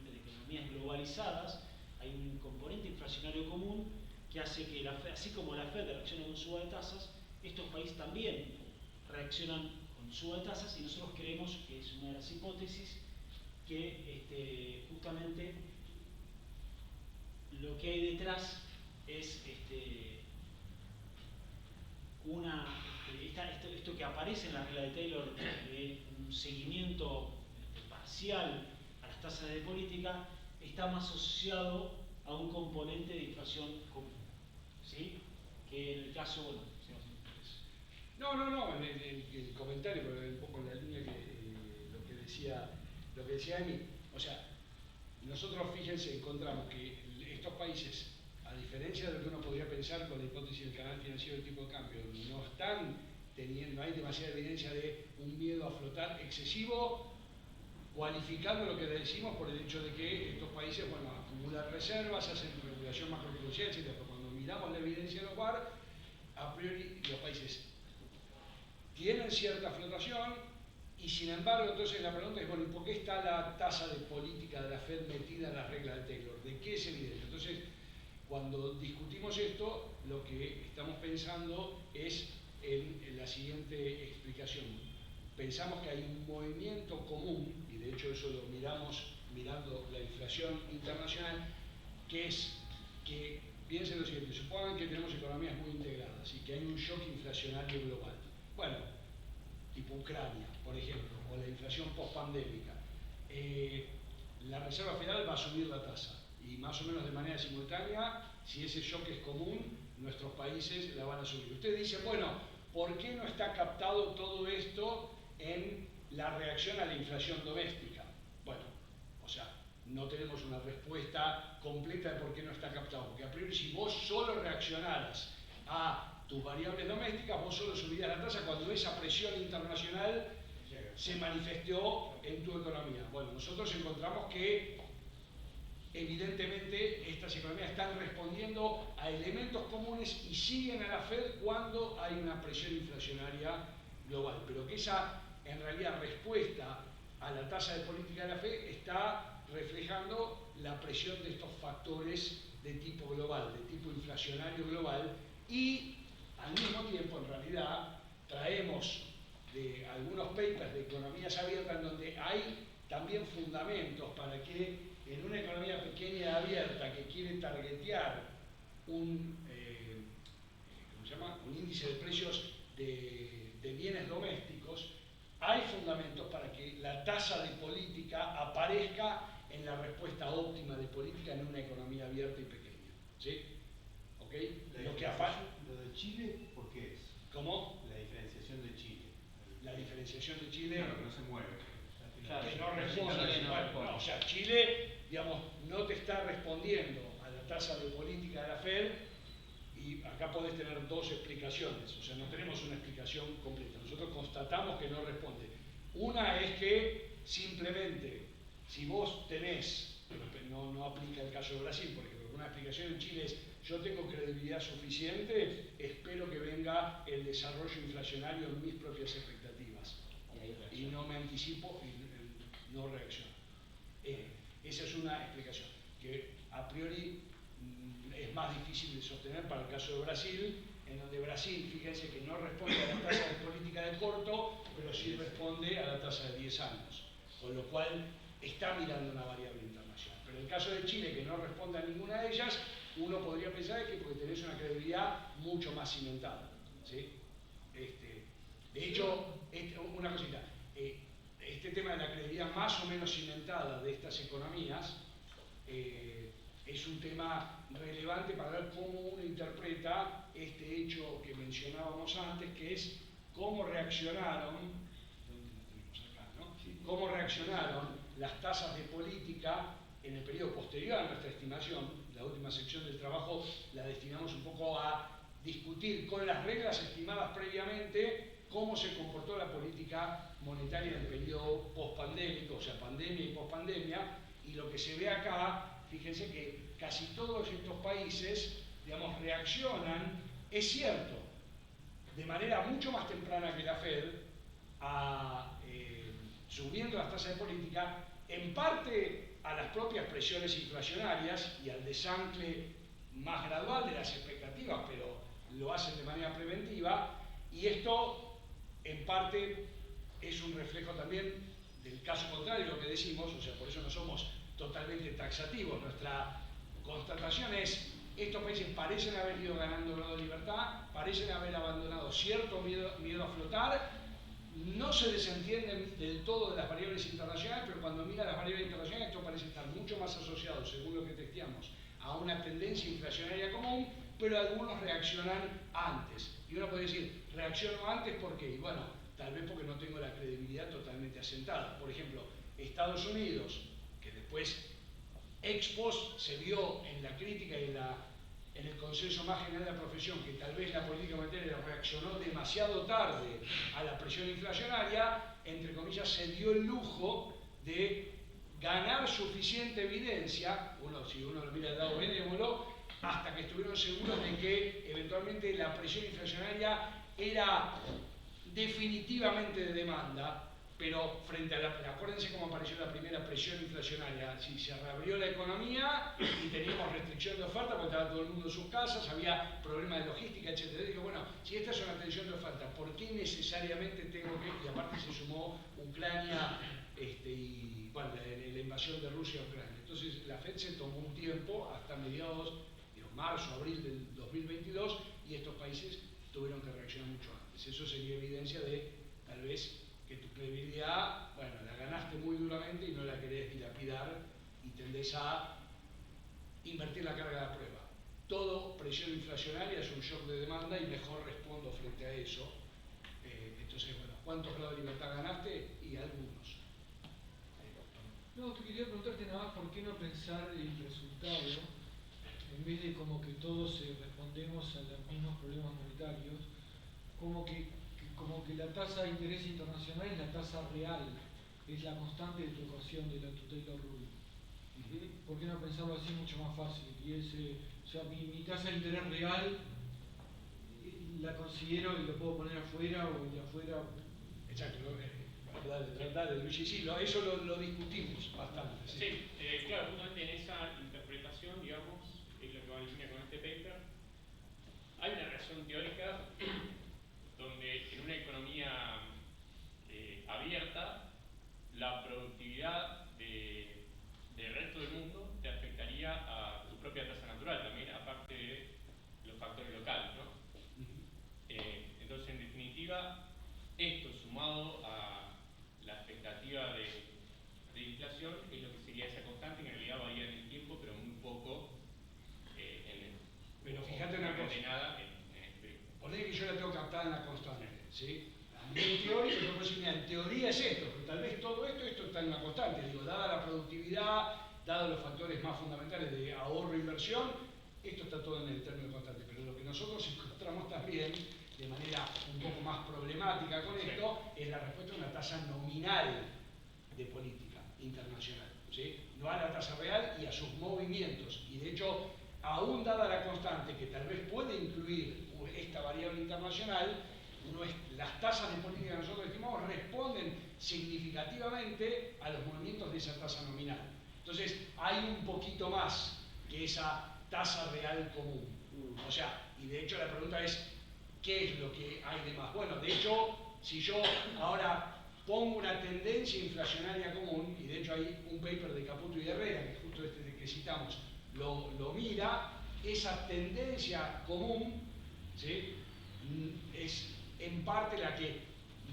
de economías globalizadas, hay un componente inflacionario común que hace que, la Fed, así como la Fed reacciona con suba de tasas, estos países también reaccionan con suba de tasas, y nosotros creemos que es una de las hipótesis que justamente lo que hay detrás es esto que aparece en la regla de Taylor de un seguimiento parcial a las tasas de política, está más asociado a un componente de inflación común, ¿sí? Que en el caso, bueno, No, el comentario, pero un poco en la línea que lo que decía Emi. O sea, nosotros, fíjense, encontramos que estos países, a diferencia de lo que uno podría pensar con la hipótesis del canal financiero del tipo de cambio, no hay demasiada evidencia de un miedo a flotar excesivo, cualificando lo que decimos por el hecho de que estos países, bueno, acumulan reservas, hacen regulación macroprudencial, etc. Pero cuando miramos la evidencia global, a priori los países tienen cierta flotación, y sin embargo, entonces la pregunta es, bueno, ¿y por qué está la tasa de política de la Fed metida en la regla de Taylor? ¿De qué es evidente? Entonces, cuando discutimos esto, lo que estamos pensando es en la siguiente explicación. Pensamos que hay un movimiento común, y de hecho eso lo miramos mirando la inflación internacional, que es que, piensen lo siguiente, supongan que tenemos economías muy integradas y que hay un shock inflacionario global. Bueno, tipo Ucrania, por ejemplo, o la inflación post-pandémica. La Reserva Federal va a subir la tasa, y más o menos de manera simultánea, si ese shock es común, nuestros países la van a subir. Ustedes dicen, bueno, ¿por qué no está captado todo esto en la reacción a la inflación doméstica? Bueno, o sea, no tenemos una respuesta completa de por qué no está captado, porque a priori si vos solo reaccionaras a tus variables domésticas, vos solo subirías la tasa cuando esa presión internacional se manifestó en tu economía. Bueno, nosotros encontramos que evidentemente estas economías están respondiendo a elementos comunes y siguen a la Fed cuando hay una presión inflacionaria global, pero que esa en realidad respuesta a la tasa de política de la Fed está reflejando la presión de estos factores de tipo global, de tipo inflacionario global, y al mismo tiempo en realidad traemos de algunos papers de economías abiertas en donde hay también fundamentos para que en una economía pequeña y abierta que quiere targetear un, ¿cómo se llama?, un índice de precios de bienes domésticos, hay fundamentos para que la tasa de política aparezca en la respuesta óptima de política en una economía abierta y pequeña. ¿Sí? ¿Ok? Lo de Chile, ¿por qué es? ¿Cómo? La diferenciación de Chile. La diferenciación de Chile. Claro, que no se mueve. Claro, que no responde. O sea, Chile, digamos, no te está respondiendo a la tasa de política de la Fed, y acá podés tener dos explicaciones. O sea, no tenemos una explicación completa. Nosotros constatamos que no responde. Una es que simplemente, si vos tenés, no aplica el caso de Brasil, por ejemplo, una explicación en Chile es: yo tengo credibilidad suficiente, espero que venga el desarrollo inflacionario en mis propias expectativas. Y no me anticipo y no reacciono. Esa es una explicación que a priori es más difícil de sostener para el caso de Brasil, en donde Brasil, fíjense que no responde a la tasa de política de corto, pero sí responde a la tasa de 10 años, con lo cual está mirando una variable internacional. Pero en el caso de Chile, que no responde a ninguna de ellas, uno podría pensar que porque tenés una credibilidad mucho más cimentada. ¿Sí? De hecho, una cosita, este tema de la credibilidad más o menos cimentada de estas economías es un tema relevante para ver cómo uno interpreta este hecho que mencionábamos antes, que es cómo reaccionaron, cómo reaccionaron las tasas de política en el periodo posterior a nuestra estimación. La última sección del trabajo la destinamos un poco a discutir con las reglas estimadas previamente cómo se comportó la política monetaria en el periodo pospandémico, o sea, pandemia y pospandemia, y lo que se ve acá, fíjense que casi todos estos países, digamos, reaccionan, es cierto, de manera mucho más temprana que la Fed, subiendo las tasas de política, en parte a las propias presiones inflacionarias y al desancle más gradual de las expectativas, pero lo hacen de manera preventiva, y esto en parte es un reflejo también del caso contrario, lo que decimos, o sea, por eso no somos totalmente taxativos. Nuestra constatación es: estos países parecen haber ido ganando grado de libertad, parecen haber abandonado cierto miedo a flotar, no se desentienden del todo de las variables internacionales, pero cuando mira las variables internacionales, esto parece estar mucho más asociado, según lo que testeamos, a una tendencia inflacionaria común, pero algunos reaccionan antes. Y uno puede decir, reacciono antes ¿por qué? Y bueno, tal vez porque no tengo la credibilidad totalmente asentada. Por ejemplo, Estados Unidos, que después ex post se vio en la crítica y en el consenso más general de la profesión que tal vez la política monetaria reaccionó demasiado tarde a la presión inflacionaria, entre comillas, se dio el lujo de ganar suficiente evidencia, si uno lo mira del lado benévolo, hasta que estuvieron seguros de que eventualmente la presión inflacionaria era definitivamente de demanda, pero frente a acuérdense cómo apareció la primera presión inflacionaria: si se reabrió la economía y teníamos restricción de oferta porque estaba todo el mundo en sus casas, había problemas de logística, etc. Digo, bueno, si esta es una tensión de oferta, ¿por qué necesariamente tengo que...? Y aparte se sumó Ucrania y bueno, la invasión de Rusia a Ucrania. Entonces la Fed se tomó un tiempo hasta mediados, marzo, abril del 2022, y estos países tuvieron que reaccionar mucho antes. Eso sería evidencia de, tal vez, que tu credibilidad, bueno, la ganaste muy duramente y no la querés dilapidar y tendés a invertir la carga de la prueba. Todo presión inflacionaria es un shock de demanda y mejor respondo frente a eso. Entonces, bueno, ¿cuántos grados de libertad ganaste? Y algunos. No, te quería preguntarte nada más por qué no pensar el resultado, en vez de como que todos respondemos a los mismos problemas monetarios, como que la tasa de interés internacional es la tasa real, es la constante de tu ecuación de la Taylor Rule. ¿Por qué no pensarlo así mucho más fácil? Y o sea, mi tasa de interés real la considero y lo puedo poner afuera o de afuera. Exacto, dale, Luigi, sí, eso lo discutimos bastante. Sí, claro, justamente en esa interpretación, digamos, es lo que va en línea con este paper. Hay una razón teórica donde en una economía abierta, la productividad del resto del mundo te afectaría a tu propia tasa natural también, aparte de los factores locales, ¿no? Entonces, en definitiva, esto sumado a la expectativa de inflación es lo que sería esa constante, que en realidad varía en el tiempo, pero muy poco pero fíjate una cosa, ponele que yo la tengo captada en la constante, ¿sí? A nivel teórico, yo puedo decir, mira, en teoría es esto, pero tal vez todo esto está en una constante. Digo, dada la productividad, dados los factores más fundamentales de ahorro e inversión, esto está todo en el término constante. Pero lo que nosotros encontramos también, de manera un poco más problemática con esto, es la respuesta a una tasa nominal de política internacional, ¿sí? No a la tasa real y a sus movimientos. Y de hecho, aún dada la constante, que tal vez puede incluir esta variable internacional, las tasas de política que nosotros estimamos responden significativamente a los movimientos de esa tasa nominal. Entonces, hay un poquito más que esa tasa real común. O sea, y de hecho la pregunta es, ¿qué es lo que hay de más? Bueno, de hecho, si yo ahora pongo una tendencia inflacionaria común, y de hecho hay un paper de Caputo y de Herrera, que justo este que citamos, lo mira, esa tendencia común, ¿sí? Es en parte la que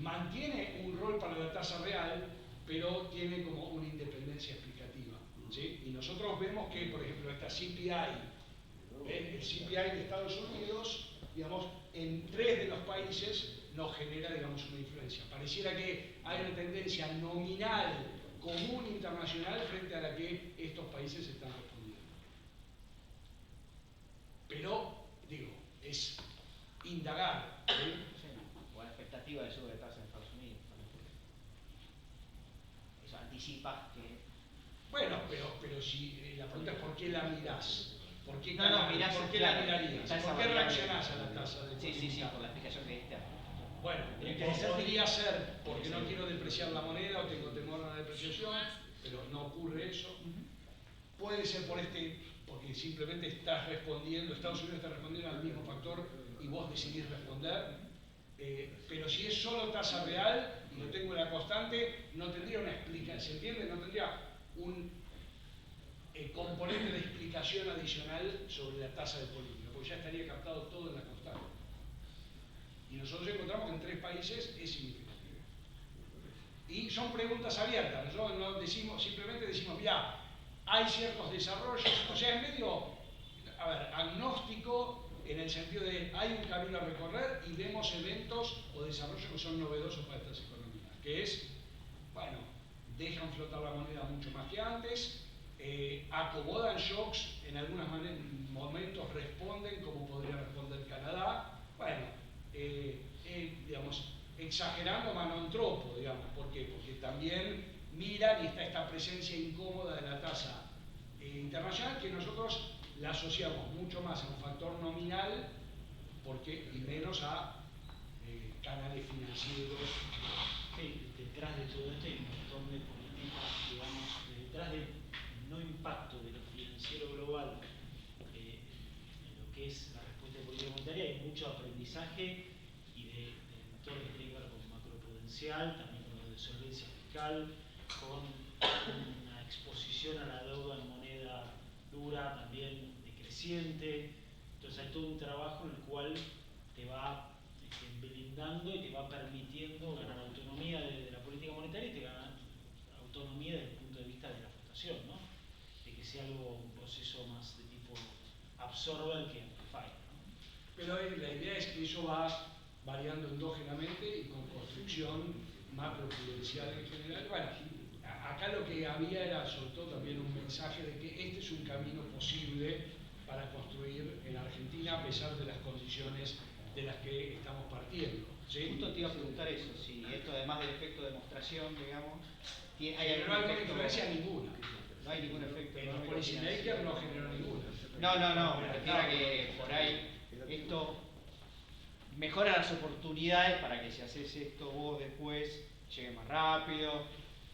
mantiene un rol para la tasa real, pero tiene como una independencia explicativa, ¿sí? Y nosotros vemos que, por ejemplo, esta CPI, el CPI de Estados Unidos, digamos, en 3 de los países nos genera, digamos, una influencia. Pareciera que hay una tendencia nominal común internacional frente a la que estos países están respondiendo. Pero, digo, es indagar. ¿Sí? O la expectativa de sube de tasa en Estados Unidos. Eso anticipa que... Bueno, pero si la pregunta es ¿por qué la mirás? ¿Por qué, mirás, ¿por qué claro, la mirarías? ¿Por qué reaccionás a la tasa de política? Sí, por la explicación que diste. Bueno, podría ser porque no quiero depreciar la moneda o tengo temor a la depreciación, pero no ocurre eso. Puede ser porque simplemente estás respondiendo, Estados Unidos está respondiendo al mismo factor y vos decidís responder. Pero si es solo tasa real y lo tengo en la constante, no tendría una explicación, ¿se entiende? No tendría un componente de explicación adicional sobre la tasa de política, porque ya estaría captado todo en la constante. Y nosotros encontramos que en 3 países es significativo. Y son preguntas abiertas, nosotros no decimos, simplemente decimos, mira, hay ciertos desarrollos, o sea, es medio, agnóstico en el sentido de hay un camino a recorrer y vemos eventos o desarrollos que son novedosos para estas economías, que es, bueno, dejan flotar la moneda mucho más que antes, acomodan shocks, en algunos momentos responden como podría responder Canadá, bueno, digamos, exagerando manontropo, digamos, ¿por qué? Porque también miran y está esta presencia incómoda de la tasa internacional que nosotros la asociamos mucho más a un factor nominal y menos a canales financieros. Sí, detrás de todo esto hay un montón de políticas, digamos, detrás del no impacto de lo financiero global en lo que es la respuesta de política monetaria, hay mucho aprendizaje y de todo lo que tiene que ver con macroprudencial, también con lo de solvencia fiscal, con una exposición a la deuda en moneda dura, también decreciente. Entonces hay todo un trabajo en el cual te va blindando y te va permitiendo ganar autonomía de la política monetaria y te gana autonomía desde el punto de vista de la flotación, ¿no? De que sea un proceso más de tipo absorber que amplify, ¿no? Pero la idea es que eso va variando endógenamente y con construcción macroprudencial en general. Bueno, acá lo que había era sobre todo también un mensaje de que este es un camino posible para construir en Argentina a pesar de las condiciones de las que estamos partiendo. ¿Sí? Justo te iba a preguntar eso, si esto además del efecto de demostración, digamos, no hay influencia ninguna. No hay ningún efecto. En los policymakers no generó ninguna. No, me refiero a que por ahí esto mejora las oportunidades para que si haces esto vos después llegue más rápido,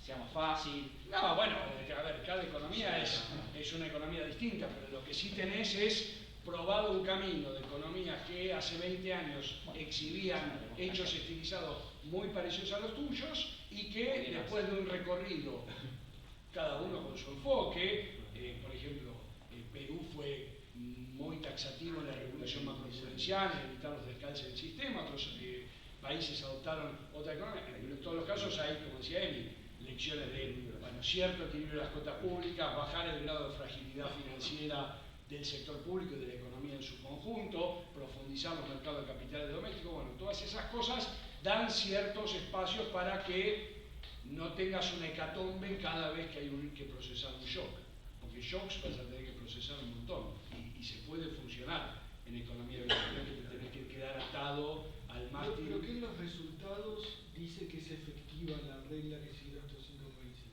sea más fácil. No, bueno, a ver, cada economía es una economía distinta, pero lo que sí tenés es probado un camino de economías que hace 20 años exhibían hechos estilizados muy parecidos a los tuyos y que después de un recorrido, cada uno con su enfoque, por ejemplo, Perú fue muy taxativo en la regulación macroprudencial, en evitar los descalces del sistema, otros países adoptaron otra economía. En todos los casos hay, como decía Emi, lecciones de cierto equilibrio de las cuotas públicas, bajar el grado de fragilidad financiera del sector público y de la economía en su conjunto, profundizar los mercados de capitales domésticos, bueno, todas esas cosas dan ciertos espacios para que no tengas una hecatombe cada vez que hay que procesar un shock, porque shocks vas a tener que procesar un montón y se puede funcionar en economía de que te tenés que quedar atado al mástil. Pero ¿qué en los resultados dice que es efectiva la regla que siguieron estos 5 países?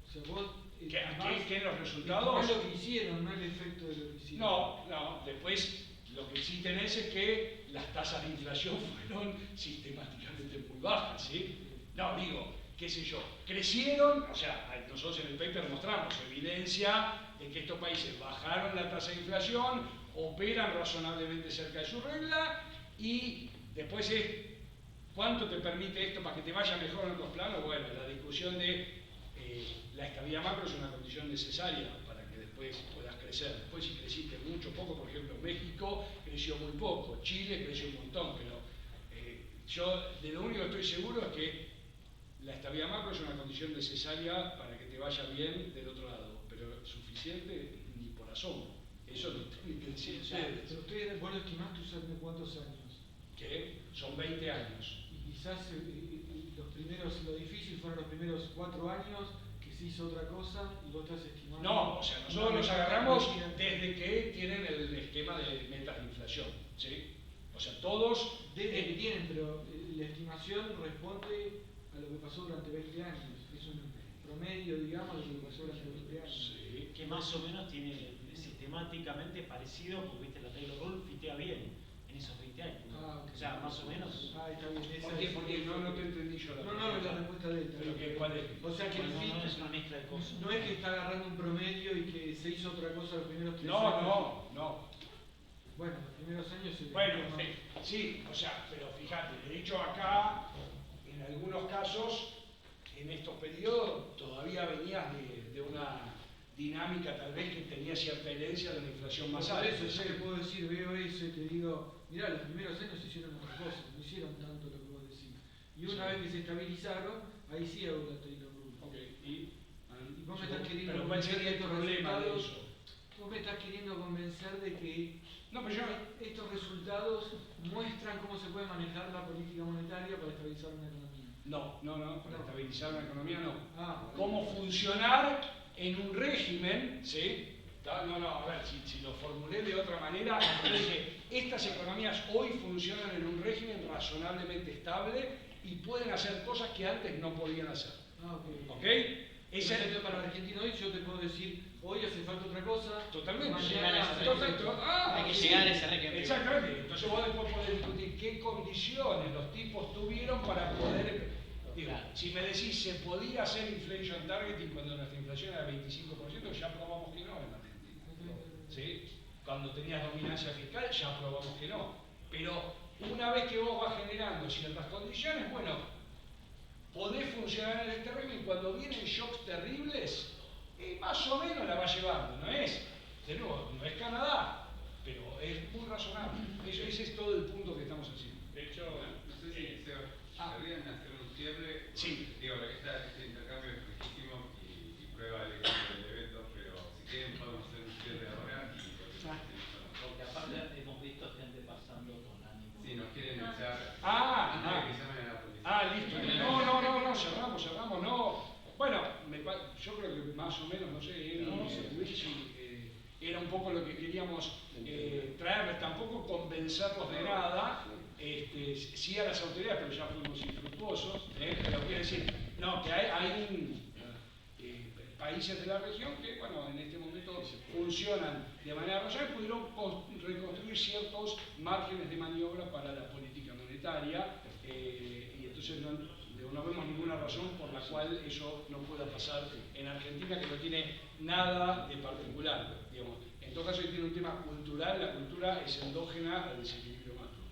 O sea, vos... ¿Qué en los resultados? No es lo que hicieron, no el efecto de lo que hicieron. No, después lo que sí tenés es que las tasas de inflación fueron sistemáticamente muy bajas, ¿sí? No, digo, qué sé yo, crecieron, o sea, nosotros en el paper mostramos evidencia de que estos países bajaron la tasa de inflación, operan razonablemente cerca de su regla y después es, ¿cuánto te permite esto para que te vaya mejor en otros planos? Bueno, la discusión de la estabilidad macro es una condición necesaria para que después puedas crecer. Después si creciste mucho, poco, por ejemplo, México creció muy poco, Chile creció un montón, pero yo de lo único que estoy seguro es que la estabilidad macro es una condición necesaria para que te vaya bien del otro lado, pero suficiente ni por asomo. Eso lo tienen que decir ustedes. Pero ustedes, vos lo estimaste usando cuántos años. ¿Qué? Son 20 años. Y quizás lo difícil fueron los primeros 4 años, que se hizo otra cosa y vos estás estimando. No, o sea, nosotros los agarramos desde que tienen el esquema de metas de inflación, ¿sí? O sea, todos... Desde que tienen, pero la estimación responde a lo que pasó durante 20 años. Es un promedio, digamos, de lo que pasó durante 20 años. Sí. Que más o menos tiene sistemáticamente parecido, porque viste la Taylor Rule fitea bien en esos 20 años. ¿No? Okay. O sea, más o menos. Ah, está bien. ¿Por qué? Porque no te entendí yo la No, la respuesta de esta. ¿Pero cuál es? O sea que el fin no es una mezcla de cosas. no es que está agarrando un promedio y que se hizo otra cosa los primeros 3 años. No. Bueno, los primeros años se... Bueno, sí, o sea, pero fíjate, de hecho acá, en algunos casos, en estos periodos, todavía venías de una dinámica tal vez que tenía cierta herencia de una inflación más alta. Por eso yo te puedo decir, veo eso y te digo, mirá, los primeros años se hicieron otra cosa, no hicieron tanto lo que vos decís. Y una vez que se estabilizaron, ahí sí hago la Taylor Rule. Ok, y vos me estás queriendo pero ¿cuál sería el problema de resultados? eso? Vos me estás queriendo convencer de que No, pero yo... estos resultados muestran cómo se puede manejar la política monetaria para estabilizar una economía. No, para estabilizar una economía no. Ah, Cómo funcionar en un régimen, ¿sí? No, a ver, si lo formulé de otra manera, dije, estas economías hoy funcionan en un régimen razonablemente estable y pueden hacer cosas que antes no podían hacer. ¿Ok? Ese es para la Argentina hoy, yo te puedo decir, hoy hace falta otra cosa. Totalmente. Mañana, hay que llegar a ese régimen. Exactamente. Entonces vos después podés discutir qué condiciones los tipos tuvieron para poder... Digo, si me decís, ¿se podía hacer inflation targeting cuando nuestra inflación era 25%? Ya probamos que no en Argentina. ¿Sí? Cuando tenías dominancia fiscal, ya probamos que no. Pero una vez que vos vas generando ciertas condiciones, bueno, podés funcionar en este régimen cuando vienen shocks terribles, y más o menos la va llevando. No es, de nuevo, no es Canadá, pero es muy razonable. Ese es todo el punto que estamos haciendo. De hecho, no sé si querrían hacer un cierre. Sí. Digo, este intercambio es riquísimo y prueba el éxito del evento, pero si quieren podemos hacer un cierre ahora y porque aparte hemos visto gente pasando con ánimo. si nos quieren echar listo. No, cerramos, no. Bueno, yo creo que más o menos, no sé, era un poco lo que queríamos traerles, tampoco convencerlos de nada, sí a las autoridades, pero ya fuimos infructuosos, pero quiero decir, no, que hay un... países de la región que, bueno, en este momento funcionan de manera razonable, pudieron reconstruir ciertos márgenes de maniobra para la política monetaria, y entonces no vemos ninguna razón por la cual eso no pueda pasar en Argentina, que no tiene nada de particular, digamos. En todo caso, tiene un tema cultural, la cultura es endógena al desequilibrio macro.